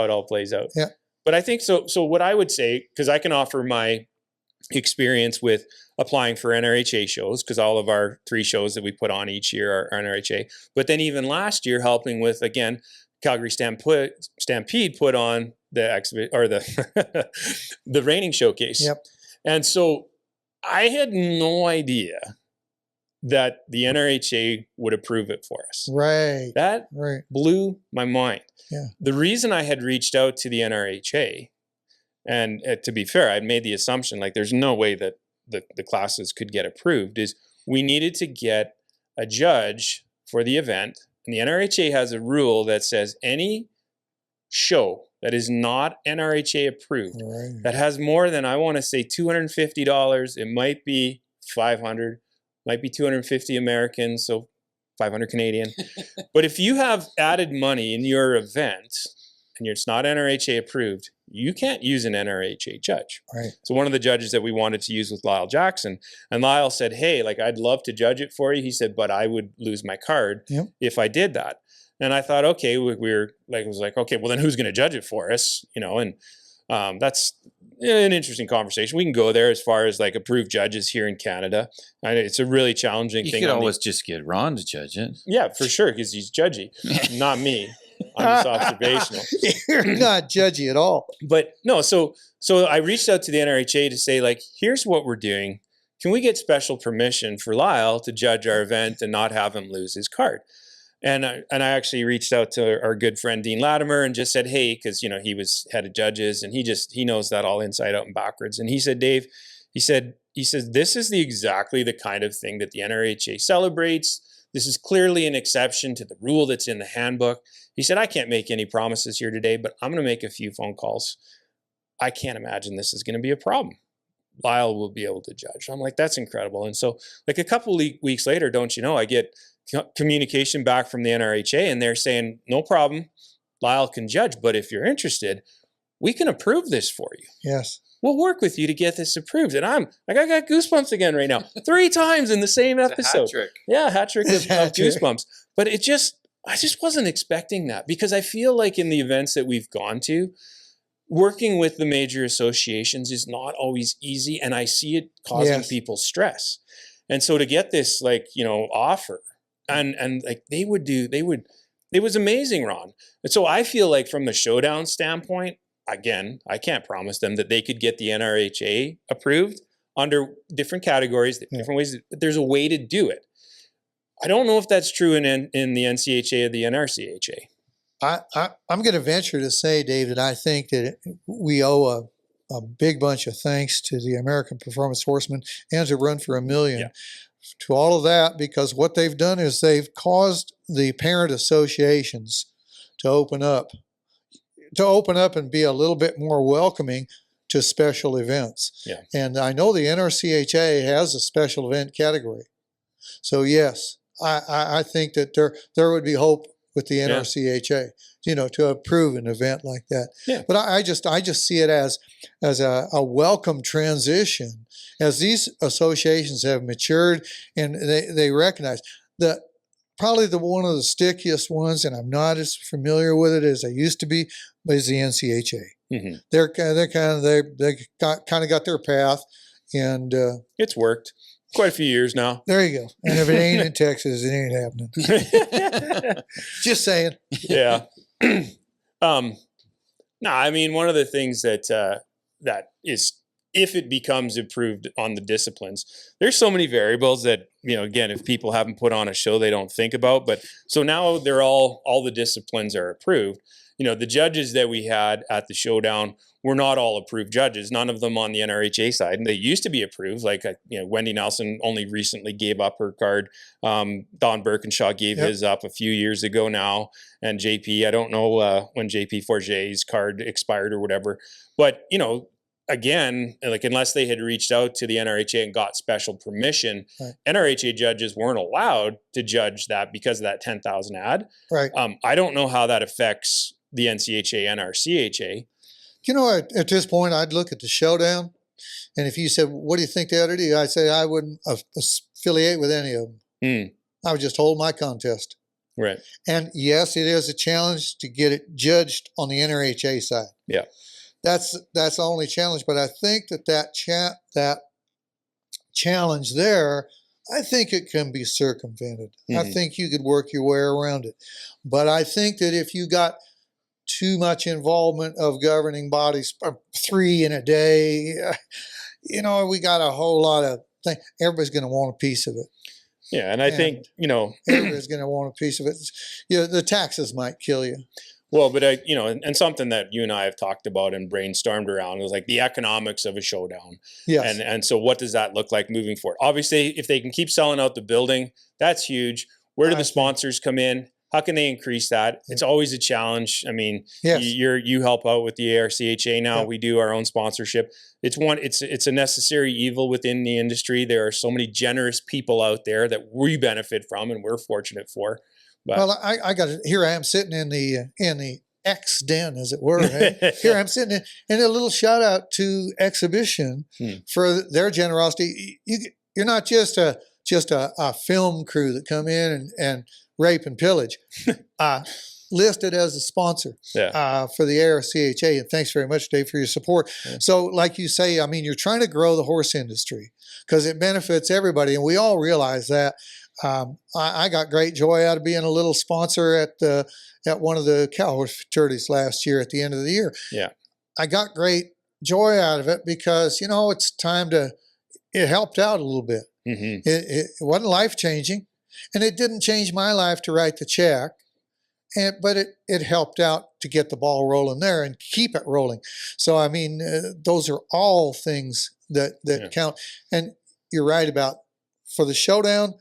it all plays out. Yeah. But I think so. So what I would say, because I can offer my experience with applying for NRHA shows, because all of our 3 shows that we put on each year are NRHA. But then even last year, helping with, again, Calgary Stampede put on the the reining showcase. Yep. And so I had no idea that the NRHA would approve it for us. Right. That blew my mind. Yeah. The reason I had reached out to the NRHA, and to be fair, I'd made the assumption like there's no way that the classes could get approved, is we needed to get a judge for the event. And the NRHA has a rule that says any show that is not NRHA approved, that has more than, I want to say, $250, it might be 500, might be 250 American, so 500 Canadian. But if you have added money in your event and it's not NRHA approved, you can't use an NRHA judge. Right. So one of the judges that we wanted to use was Lyle Jackson. And Lyle said, hey, like, I'd love to judge it for you. He said, but I would lose my card if I did that. And I thought, okay, okay, well then who's going to judge it for us? You know, and that's an interesting conversation. We can go there as far as like approved judges here in Canada. It's a really challenging thing. You could always just get Ron to judge it. Yeah, for sure, because he's judgy, not me. I'm just observational. You're not judgy at all. But no, so I reached out to the NRHA to say, like, here's what we're doing. Can we get special permission for Lyle to judge our event and not have him lose his card? And I actually reached out to our good friend Dean Latimer and just said, hey, because you know he was head of judges and he knows that all inside out and backwards. And he said, Dave, he says this is exactly the kind of thing that the NRHA celebrates. This is clearly an exception to the rule that's in the handbook. He said, I can't make any promises here today, but I'm going to make a few phone calls. I can't imagine this is going to be a problem. Lyle will be able to judge. I'm like, that's incredible. And so like a couple of weeks later, don't you know, I get communication back from the NRHA and they're saying, no problem, Lyle can judge. But if you're interested, we can approve this for you. Yes. We'll work with you to get this approved. And I'm like, I got goosebumps again right now. 3 times in the same episode. Hat trick. Yeah, hat trick of goosebumps. But I just wasn't expecting that, because I feel like in the events that we've gone to, working with the major associations is not always easy, and I see it causing people stress. And so to get this, like, you know, offer, and like it was amazing, Ron. And so I feel like from the showdown standpoint, again, I can't promise them that they could get the NRHA approved under different categories, different ways, but there's a way to do it. I don't know if that's true in the NCHA or the NRCHA. I'm going to venture to say, Dave, that I think that we owe a big bunch of thanks to the American Performance Horsemen and to Run for a Million to all of that, because what they've done is they've caused the parent associations to open up and be a little bit more welcoming to special events. Yeah. And I know the NRCHA has a special event category. So yes, I think that there would be hope with the NRCHA, you know, to approve an event like that. Yeah. But I just see it as a welcome transition as these associations have matured and they recognize that probably one of the stickiest ones, and I'm not as familiar with it as I used to be, but is the NCHA. Mm-hmm. They kind of got their path, and it's worked. Quite a few years now. There you go. And if it ain't in Texas, it ain't happening. Just saying. Yeah. No, I mean, one of the things that is, if it becomes approved on the disciplines, there's so many variables that again, if people haven't put on a show they don't think about. But so now they're all the disciplines are approved. The judges that we had at the showdown were not all approved judges. None of them on the NRHA side. And they used to be approved. Like, Wendy Nelson only recently gave up her card. Don Birkinshaw gave his up a few years ago now. And JP, I don't know when JP Forget's card expired or whatever. But, again, like, unless they had reached out to the NRHA and got special permission, Right. NRHA judges weren't allowed to judge that because of that 10,000 ad. Right. I don't know how that affects the NCHA and our CHA. At this point, I'd look at the showdown, and if you said, "What do you think they ought to do?" I'd say I wouldn't affiliate with any of them. I would just hold my contest. Right. And yes, it is a challenge to get it judged on the NRHA side. Yeah. That's the only challenge. But I think that challenge there, I think it can be circumvented. I think you could work your way around it. But I think that if you got too much involvement of governing bodies, 3 in a day, we got a whole lot of things. Everybody's going to want a piece of it. Yeah, and I think, everybody's going to want a piece of it. The taxes might kill you. Well, but and something that you and I have talked about and brainstormed around was like the economics of a showdown. Yes. And so what does that look like moving forward? Obviously, if they can keep selling out the building, that's huge. Where do the sponsors come in? How can they increase that? It's always a challenge. I mean, Yes. you help out with the ARCHA now. Yep. We do our own sponsorship. It's a necessary evil within the industry. There are so many generous people out there that we benefit from, and we're fortunate for. But Well, I got it. Here I am sitting in the X den, as it were. Right? Here I'm sitting in a little shout out to Exhibition for their generosity. You're not just a film crew that come in and rape and pillage. Listed as a sponsor for the ARCHA, and thanks very much, Dave, for your support. Yeah. So, like you say, I mean, you're trying to grow the horse industry because it benefits everybody, and we all realize that. I got great joy out of being a little sponsor at one of the cow horse fraternities last year at the end of the year. Yeah, I got great joy out of it because it's time it helped out a little bit. It wasn't life changing, and it didn't change my life to write the check, but it helped out to get the ball rolling there and keep it rolling. So I mean, those are all things that count. And you're right about. For the showdown,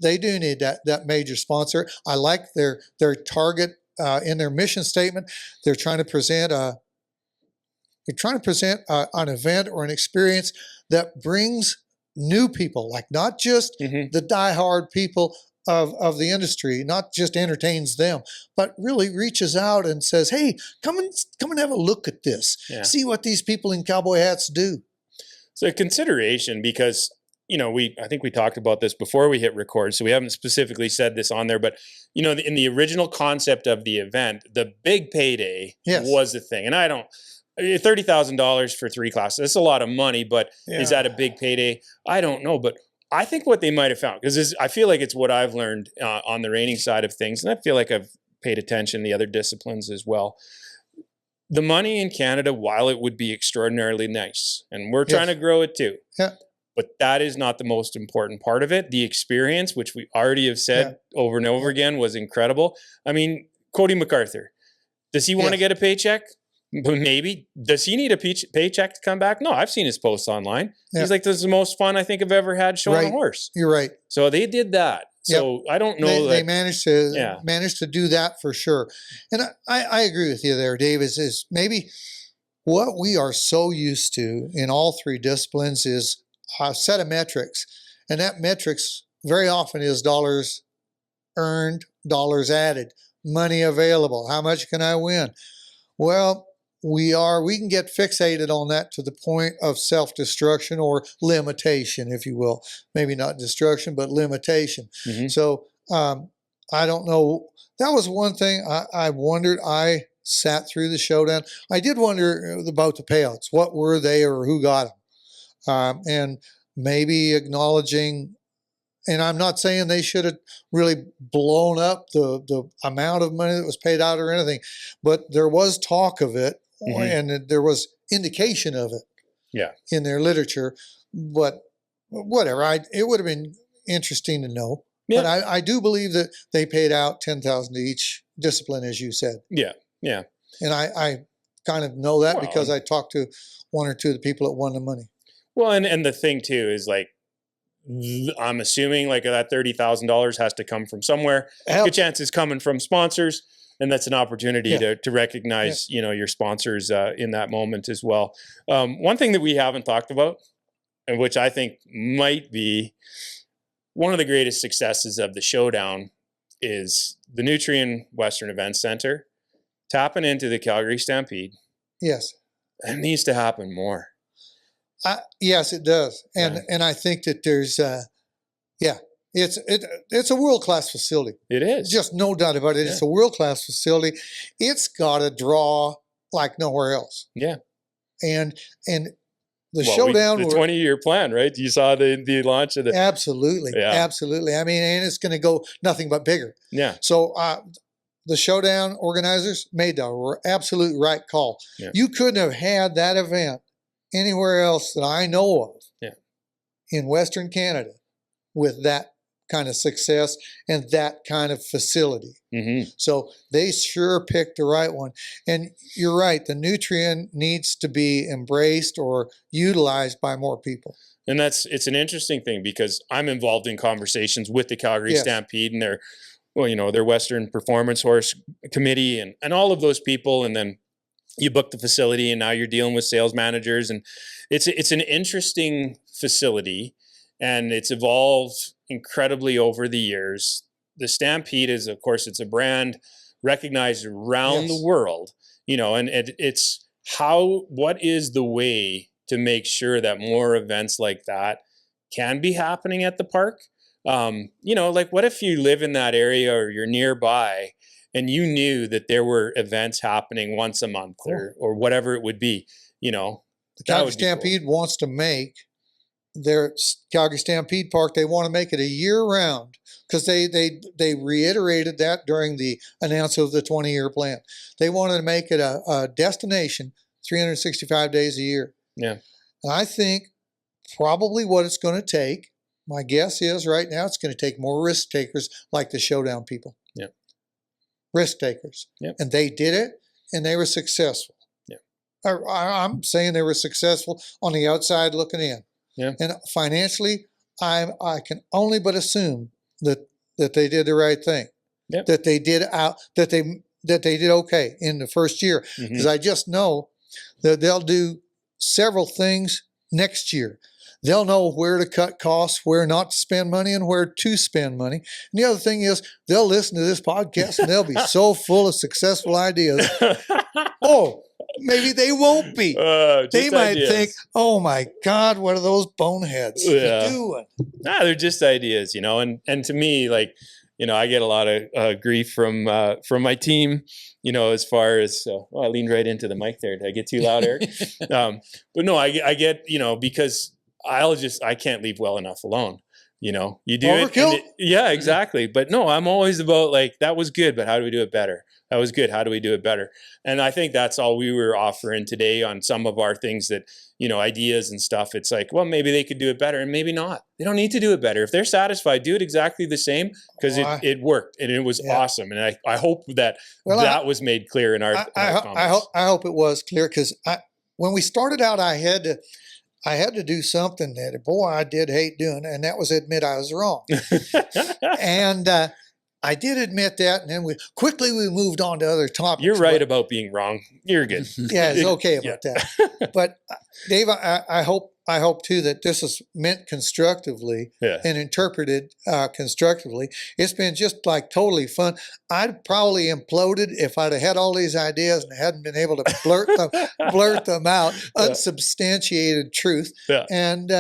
they do need that major sponsor. I like their target in their mission statement. They're trying to present an event or an experience that brings new people, like not just the diehard people of the industry, not just entertains them, but really reaches out and says, "Hey, come and have a look at this. Yeah. See what these people in cowboy hats do." So a consideration, because I think we talked about this before we hit record, so we haven't specifically said this on there, but in the original concept of the event, the big payday was the thing. And I don't, $30,000 for 3 classes, that's a lot of money, but is that a big payday? I don't know, but I think what they might have found, because I feel like it's what I've learned on the reining side of things, and I feel like I've paid attention to the other disciplines as well. The money in Canada, while it would be extraordinarily nice, and we're trying to grow it too. Yeah. But that is not the most important part of it. The experience, which we already have said over and over again, was incredible. I mean, Cody MacArthur, does he want to get a paycheck? Maybe. Does he need a paycheck to come back? No, I've seen his posts online. He's like, this is the most fun I think I've ever had showing a horse. You're right. So they did that. So I don't know they managed to do that for sure. And I agree with you there, Dave, is maybe what we are so used to in all 3 disciplines is a set of metrics. And that metrics very often is dollars earned, dollars added, money available. How much can I win? Well, we can get fixated on that to the point of self-destruction or limitation, if you will. Maybe not destruction, but limitation. So I don't know. That was one thing I wondered. I sat through the showdown. I did wonder about the payouts. What were they or who got them? And maybe acknowledging, and I'm not saying they should have really blown up the amount of money that was paid out or anything, but there was talk of it and there was indication of it in their literature. But whatever, it would have been interesting to know. Yeah. But I do believe that they paid out 10,000 to each discipline, as you said. Yeah. Yeah. And I kind of know that Well, because I talked to one or two of the people that won the money. Well, and the thing too is like, I'm assuming like that $30,000 has to come from somewhere. Good chance it's coming from sponsors, and that's an opportunity to recognize your sponsors in that moment as well. One thing that we haven't talked about, and which I think might be one of the greatest successes of the showdown, is the Nutrien Western Events Center tapping into the Calgary Stampede. Yes, it needs to happen more. Yes, it does, and I think that there's, it's a world class facility. It is, just no doubt about it. Yeah. It's a world class facility. It's got a draw like nowhere else. Yeah, and the showdown, the 20-year plan, right? You saw the launch of the absolutely. I mean, and it's going to go nothing but bigger. Yeah. So the showdown organizers made the absolute right call. Yeah. You couldn't have had that event anywhere else that I know of in Western Canada with that kind of success and that kind of facility. Mm-hmm. So they sure picked the right one. And you're right, the Nutrien needs to be embraced or utilized by more people. And it's an interesting thing because I'm involved in conversations with the Calgary Stampede and their Western Performance Horse Committee and all of those people, and then you book the facility and now you're dealing with sales managers, and it's an interesting facility, and it's evolved incredibly over the years. The Stampede is, of course, it's a brand recognized around the world, and it's what is the way to make sure that more events like that can be happening at the park? Like what if you live in that area or you're nearby and you knew that there were events happening once a month or whatever it would be, The Calgary Stampede wants to make their Calgary Stampede Park, they want to make it a year round because they reiterated that during the announcement of the 20-year plan. They wanted to make it a destination 365 days a year. Yeah. And I think probably what it's going to take, my guess is right now it's going to take more risk takers like the showdown people. Yeah. Risk takers. Yep. And they did it and they were successful. Yeah. I'm saying they were successful on the outside looking in. Yeah. And financially, I can only but assume that they did the right thing. Yep. That they did okay in the first year. Because I just know that they'll do several things next year. They'll know where to cut costs, where not to spend money, and where to spend money. And the other thing is, they'll listen to this podcast and they'll be so full of successful ideas. Oh, maybe they won't be. They might think, oh my God, what are those boneheads doing? They're just ideas, and to me, like, I get a lot of grief from my team, as far as, I leaned right into the mic there. Did I get too loud, Eric? But no, I get, because I can't leave well enough alone. You do Overkill? Yeah, exactly. But no, I'm always about like, that was good, but how do we do it better? That was good. How do we do it better? And I think that's all we were offering today on some of our things that, ideas and stuff. It's like, well, maybe they could do it better and maybe not. They don't need to do it better. If they're satisfied, do it exactly the same because it worked and it was awesome. And I hope that that was made clear in our comments. I hope it was clear because when we started out, I had to do something that, boy, I did hate doing, and that was admit I was wrong. And I did admit that, and then we moved on to other topics. You're right about being wrong. You're good. Yeah, it's okay about that. But Dave, I hope too that this is meant constructively and interpreted constructively. It's been just like totally fun. I'd probably imploded if I'd have had all these ideas and hadn't been able to blurt them out, unsubstantiated truth. Yeah. And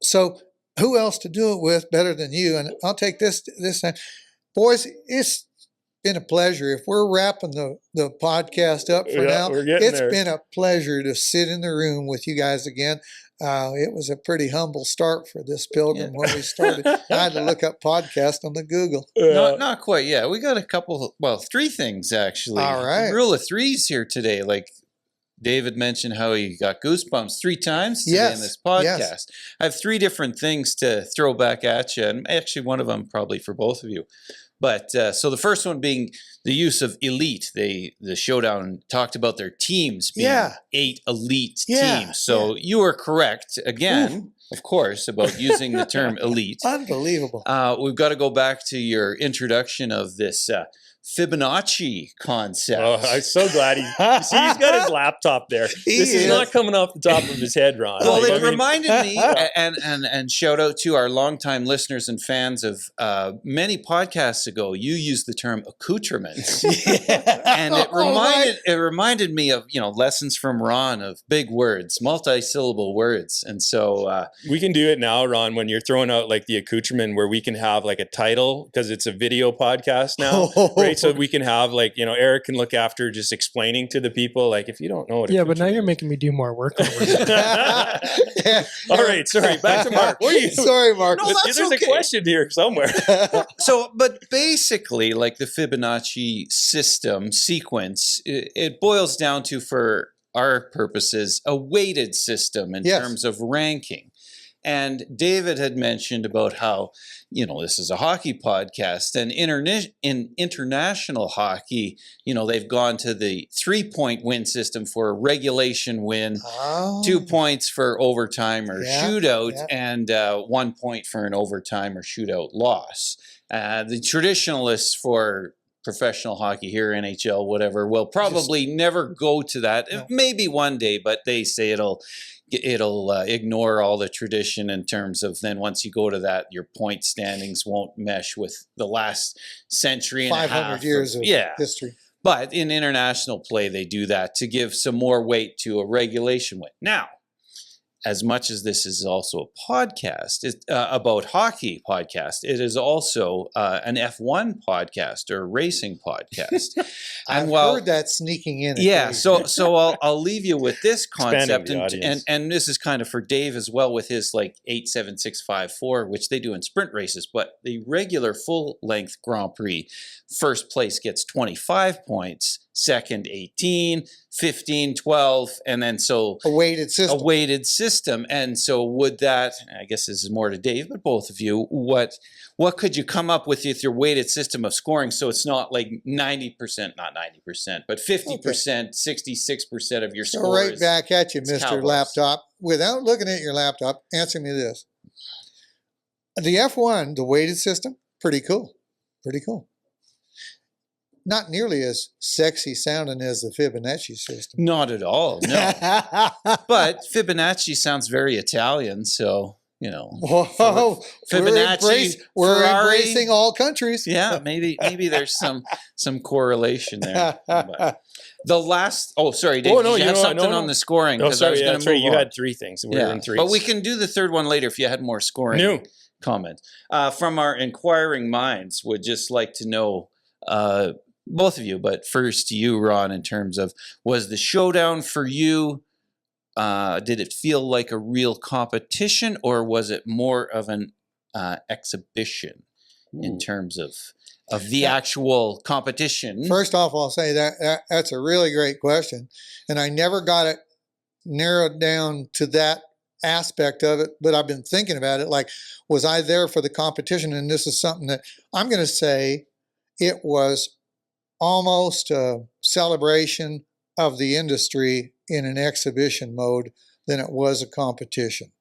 so who else to do it with better than you? And I'll take this time. Boys, it's been a pleasure. If we're wrapping the podcast up for now, it's been a pleasure to sit in the room with you guys again. It was a pretty humble start for this pilgrim when we started. I had to look up podcast on the Google. Not quite. Yeah, we got three things actually. All right. Rule of threes here today. Like David mentioned how he got goosebumps 3 times today in Yes, this podcast. yes. I have 3 different things to throw back at you, and actually one of them probably for both of you. But so the first one being the use of elite. The showdown talked about their teams being 8 elite teams. So you are correct again, of course, about using the term elite. Unbelievable. We've got to go back to your introduction of this Fibonacci concept. Oh, I'm so glad he's got his laptop there. This is not coming off the top of his head, Ron. Well, Like, it I mean- reminded me, and shout out to our longtime listeners and fans of many podcasts ago. You used the term accoutrements, and it reminded me of lessons from Ron of big words, multi-syllable words, and so we can do it now, Ron, when you're throwing out like the accoutrement where we can have like a title because it's a video podcast now, right? So we can have like, Eric can look after just explaining to the people, like if you don't know what Yeah, but now accoutrement you're is. making me do more work. All right, sorry, back to Mark. What are you? Sorry, Mark. No, that's There's okay. a question here somewhere. So, but basically, like the Fibonacci system sequence, it boils down to, for our purposes, a weighted system in Yes. terms of ranking. And David had mentioned about how, this is a hockey podcast, and in international hockey, they've gone to the 3-point win system for a regulation win, 2 points for overtime or shootout, and 1 point for an overtime or shootout loss. The traditionalists for professional hockey here, NHL, whatever, will probably never go to that. Maybe one day, but they say it'll ignore all the tradition in terms of then once you go to that, your point standings won't mesh with the last century and 500 years of history. But in international play, they do that to give some more weight to a regulation win. Now, as much as this is also a podcast about hockey podcast, it is also an F1 podcast or racing podcast. I've heard that sneaking in. Yeah, so I'll leave you with this Expanding concept, the audience. and this is kind of for Dave as well with his like 87654, which they do in sprint races. But the regular full length Grand Prix, first place gets 25 points, second 18, 15, 12, and then so a weighted system. A weighted system. And so would that, I guess this is more to Dave, but both of you, what could you come up with your weighted system of scoring so it's not like 90%, not 90%, but 50%, 66% of your So scores? right back at you, It's Mr. Cowboys. Laptop. Without looking at your laptop, answer me this. The F1, the weighted system, pretty cool. Pretty cool. Not nearly as sexy sounding as the Fibonacci system. Not at all, no. But Fibonacci sounds very Italian, so, Whoa, Fibonacci, we're Ferrari. embracing all countries. Yeah, maybe there's some correlation there. But the last, sorry, Dave, Oh, no, did you have no, something no. on the scoring? Oh, 'Cause I sorry, was gonna that's right. move You on. had 3 things. We're in 3. But we can do the third one later if you had more scoring No. comment. From our inquiring minds, would just like to know, both of you, but first you, Ron, in terms of, was the showdown for you, did it feel like a real competition, or was it more of an exhibition in terms of the actual competition? First off, I'll say that's a really great question. And I never got it narrowed down to that aspect of it, but I've been thinking about it. Like, was I there for the competition? And this is something that I'm going to say it was almost a celebration of the industry in an exhibition mode than it was a competition.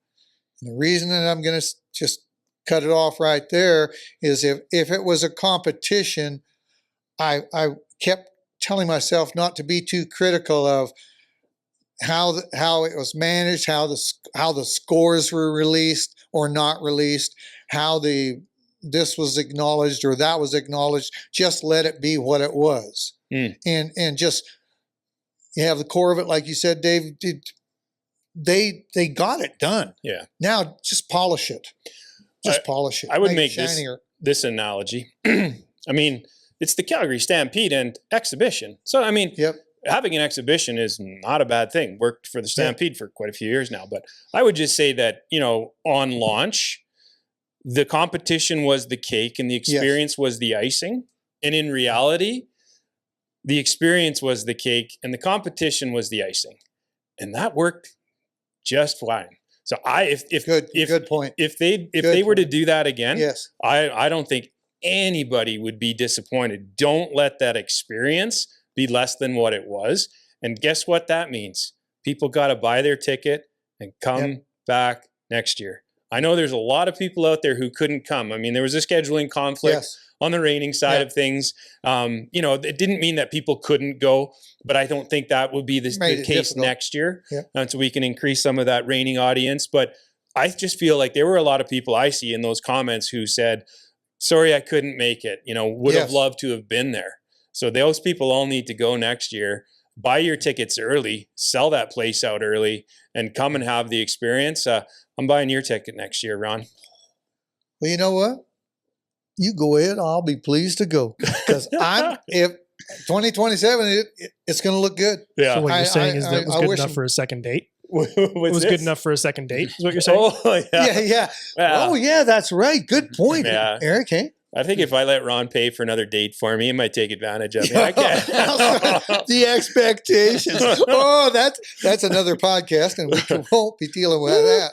And the reason that I'm going to just cut it off right there is if it was a competition, I kept telling myself not to be too critical of how it was managed, how the scores were released or not released, how this was acknowledged or that was acknowledged. Just let it be what it was, and just you have the core of it, like you said, Dave. They got it done. Yeah. Now just polish it. Just polish it. I would Make make it shinier. this analogy. I mean, it's the Calgary Stampede and exhibition. So, I mean, Yep. having an exhibition is not a bad thing. Worked for the Stampede for quite a few years now. But I would just say that, on launch, the competition was the cake and the experience was the icing. And in reality, the experience was the cake and the competition was the icing. And that worked just fine. So Good point. if they Good were to point. do that again, Yes. I don't think anybody would be disappointed. Don't let that experience be less than what it was. And guess what that means? People got to buy their ticket and come back next year. I know there's a lot of people out there who couldn't come. I mean, there was a scheduling conflict Yes. on the reining side of things. You know, it didn't mean that people couldn't go, but I don't think that would be the Made it case difficult. next year. Yep. So we can increase some of that reining audience. But I just feel like there were a lot of people I see in those comments who said, sorry, I couldn't make it. You know, would have Yes. loved to have been there. So those people all need to go next year. Buy your tickets early, sell that place out early, and come and have the experience. I'm buying your ticket next year, Ron. Well, you know what? You go ahead. I'll be pleased to go because if 2027, it's going to look good. Yeah. So what you're I- saying is I- that it was I good wish enough him- for a second date? It It was good enough for a second date, is what you're saying? Oh, yeah. Yeah. Yeah. Oh, yeah. That's right. Good point, Yeah. Eric. Hey. I think if I let Ron pay for another date for me, he might take advantage of me. I can't. The expectations. Oh, that's another podcast, and we won't be dealing with that.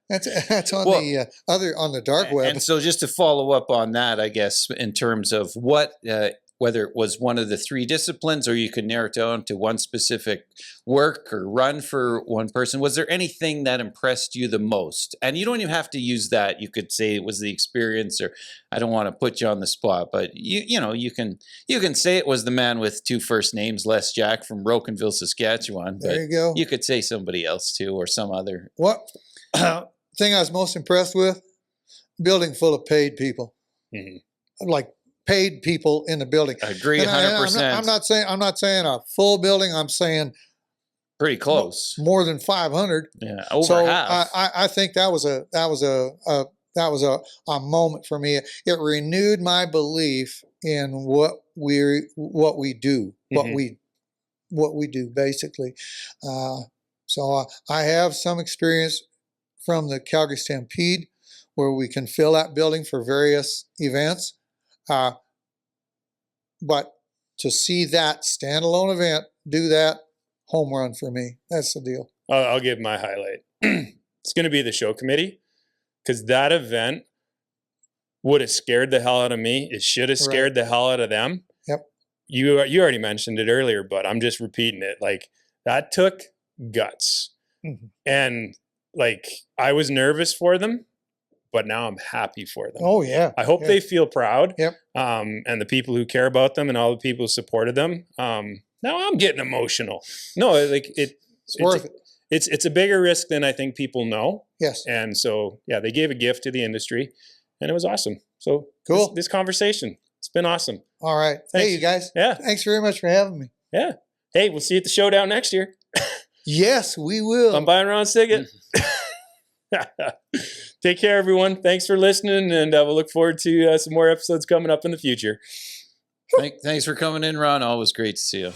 That's on on the dark web. And so just to follow up on that, I guess, in terms of what, whether it was one of the three disciplines or you could narrow it down to one specific work or run for one person, was there anything that impressed you the most? And you don't even have to use that. You could say it was the experience, or I don't want to put you on the spot, but you know, you can say it was the man with two first names, Les Jack from Rocanville, Saskatchewan. But There you go. you could say somebody else too, or some other. What thing I was most impressed with? Building full of paid people, like paid people in the building. I agree, And 100%. I'm not saying a full building. I'm saying Pretty close. more than 500. Yeah, over So half. I think that was a moment for me. It renewed my belief in what we do, what we do basically. So I have some experience from the Calgary Stampede, where we can fill that building for various events. But to see that standalone event do that, home run for me. That's the deal. I'll give my highlight. It's going to be the show committee, because that event would have scared the hell out of me. It should have scared the hell out of them. Yep. You already mentioned it earlier, but I'm just repeating it. Like, that took guts. Mm-hmm. And like, I was nervous for them, but now I'm happy for them. Oh yeah. I hope they feel proud. Yep. And the people who care about them and all the people who supported them. Now I'm getting emotional. No, like it's worth it. It's a bigger risk than I think people know. Yes. And so, yeah, they gave a gift to the industry, and it was awesome. So Cool. This conversation, it's been awesome. All right. Thanks. Hey, you guys. Yeah. Thanks very much for having me. Yeah. Hey, we'll see you at the showdown next year. Yes, we will. I'm buying Ron's ticket. Take care, everyone. Thanks for listening, and we'll look forward to some more episodes coming up in the future. Thanks for coming in, Ron. Always great to see you.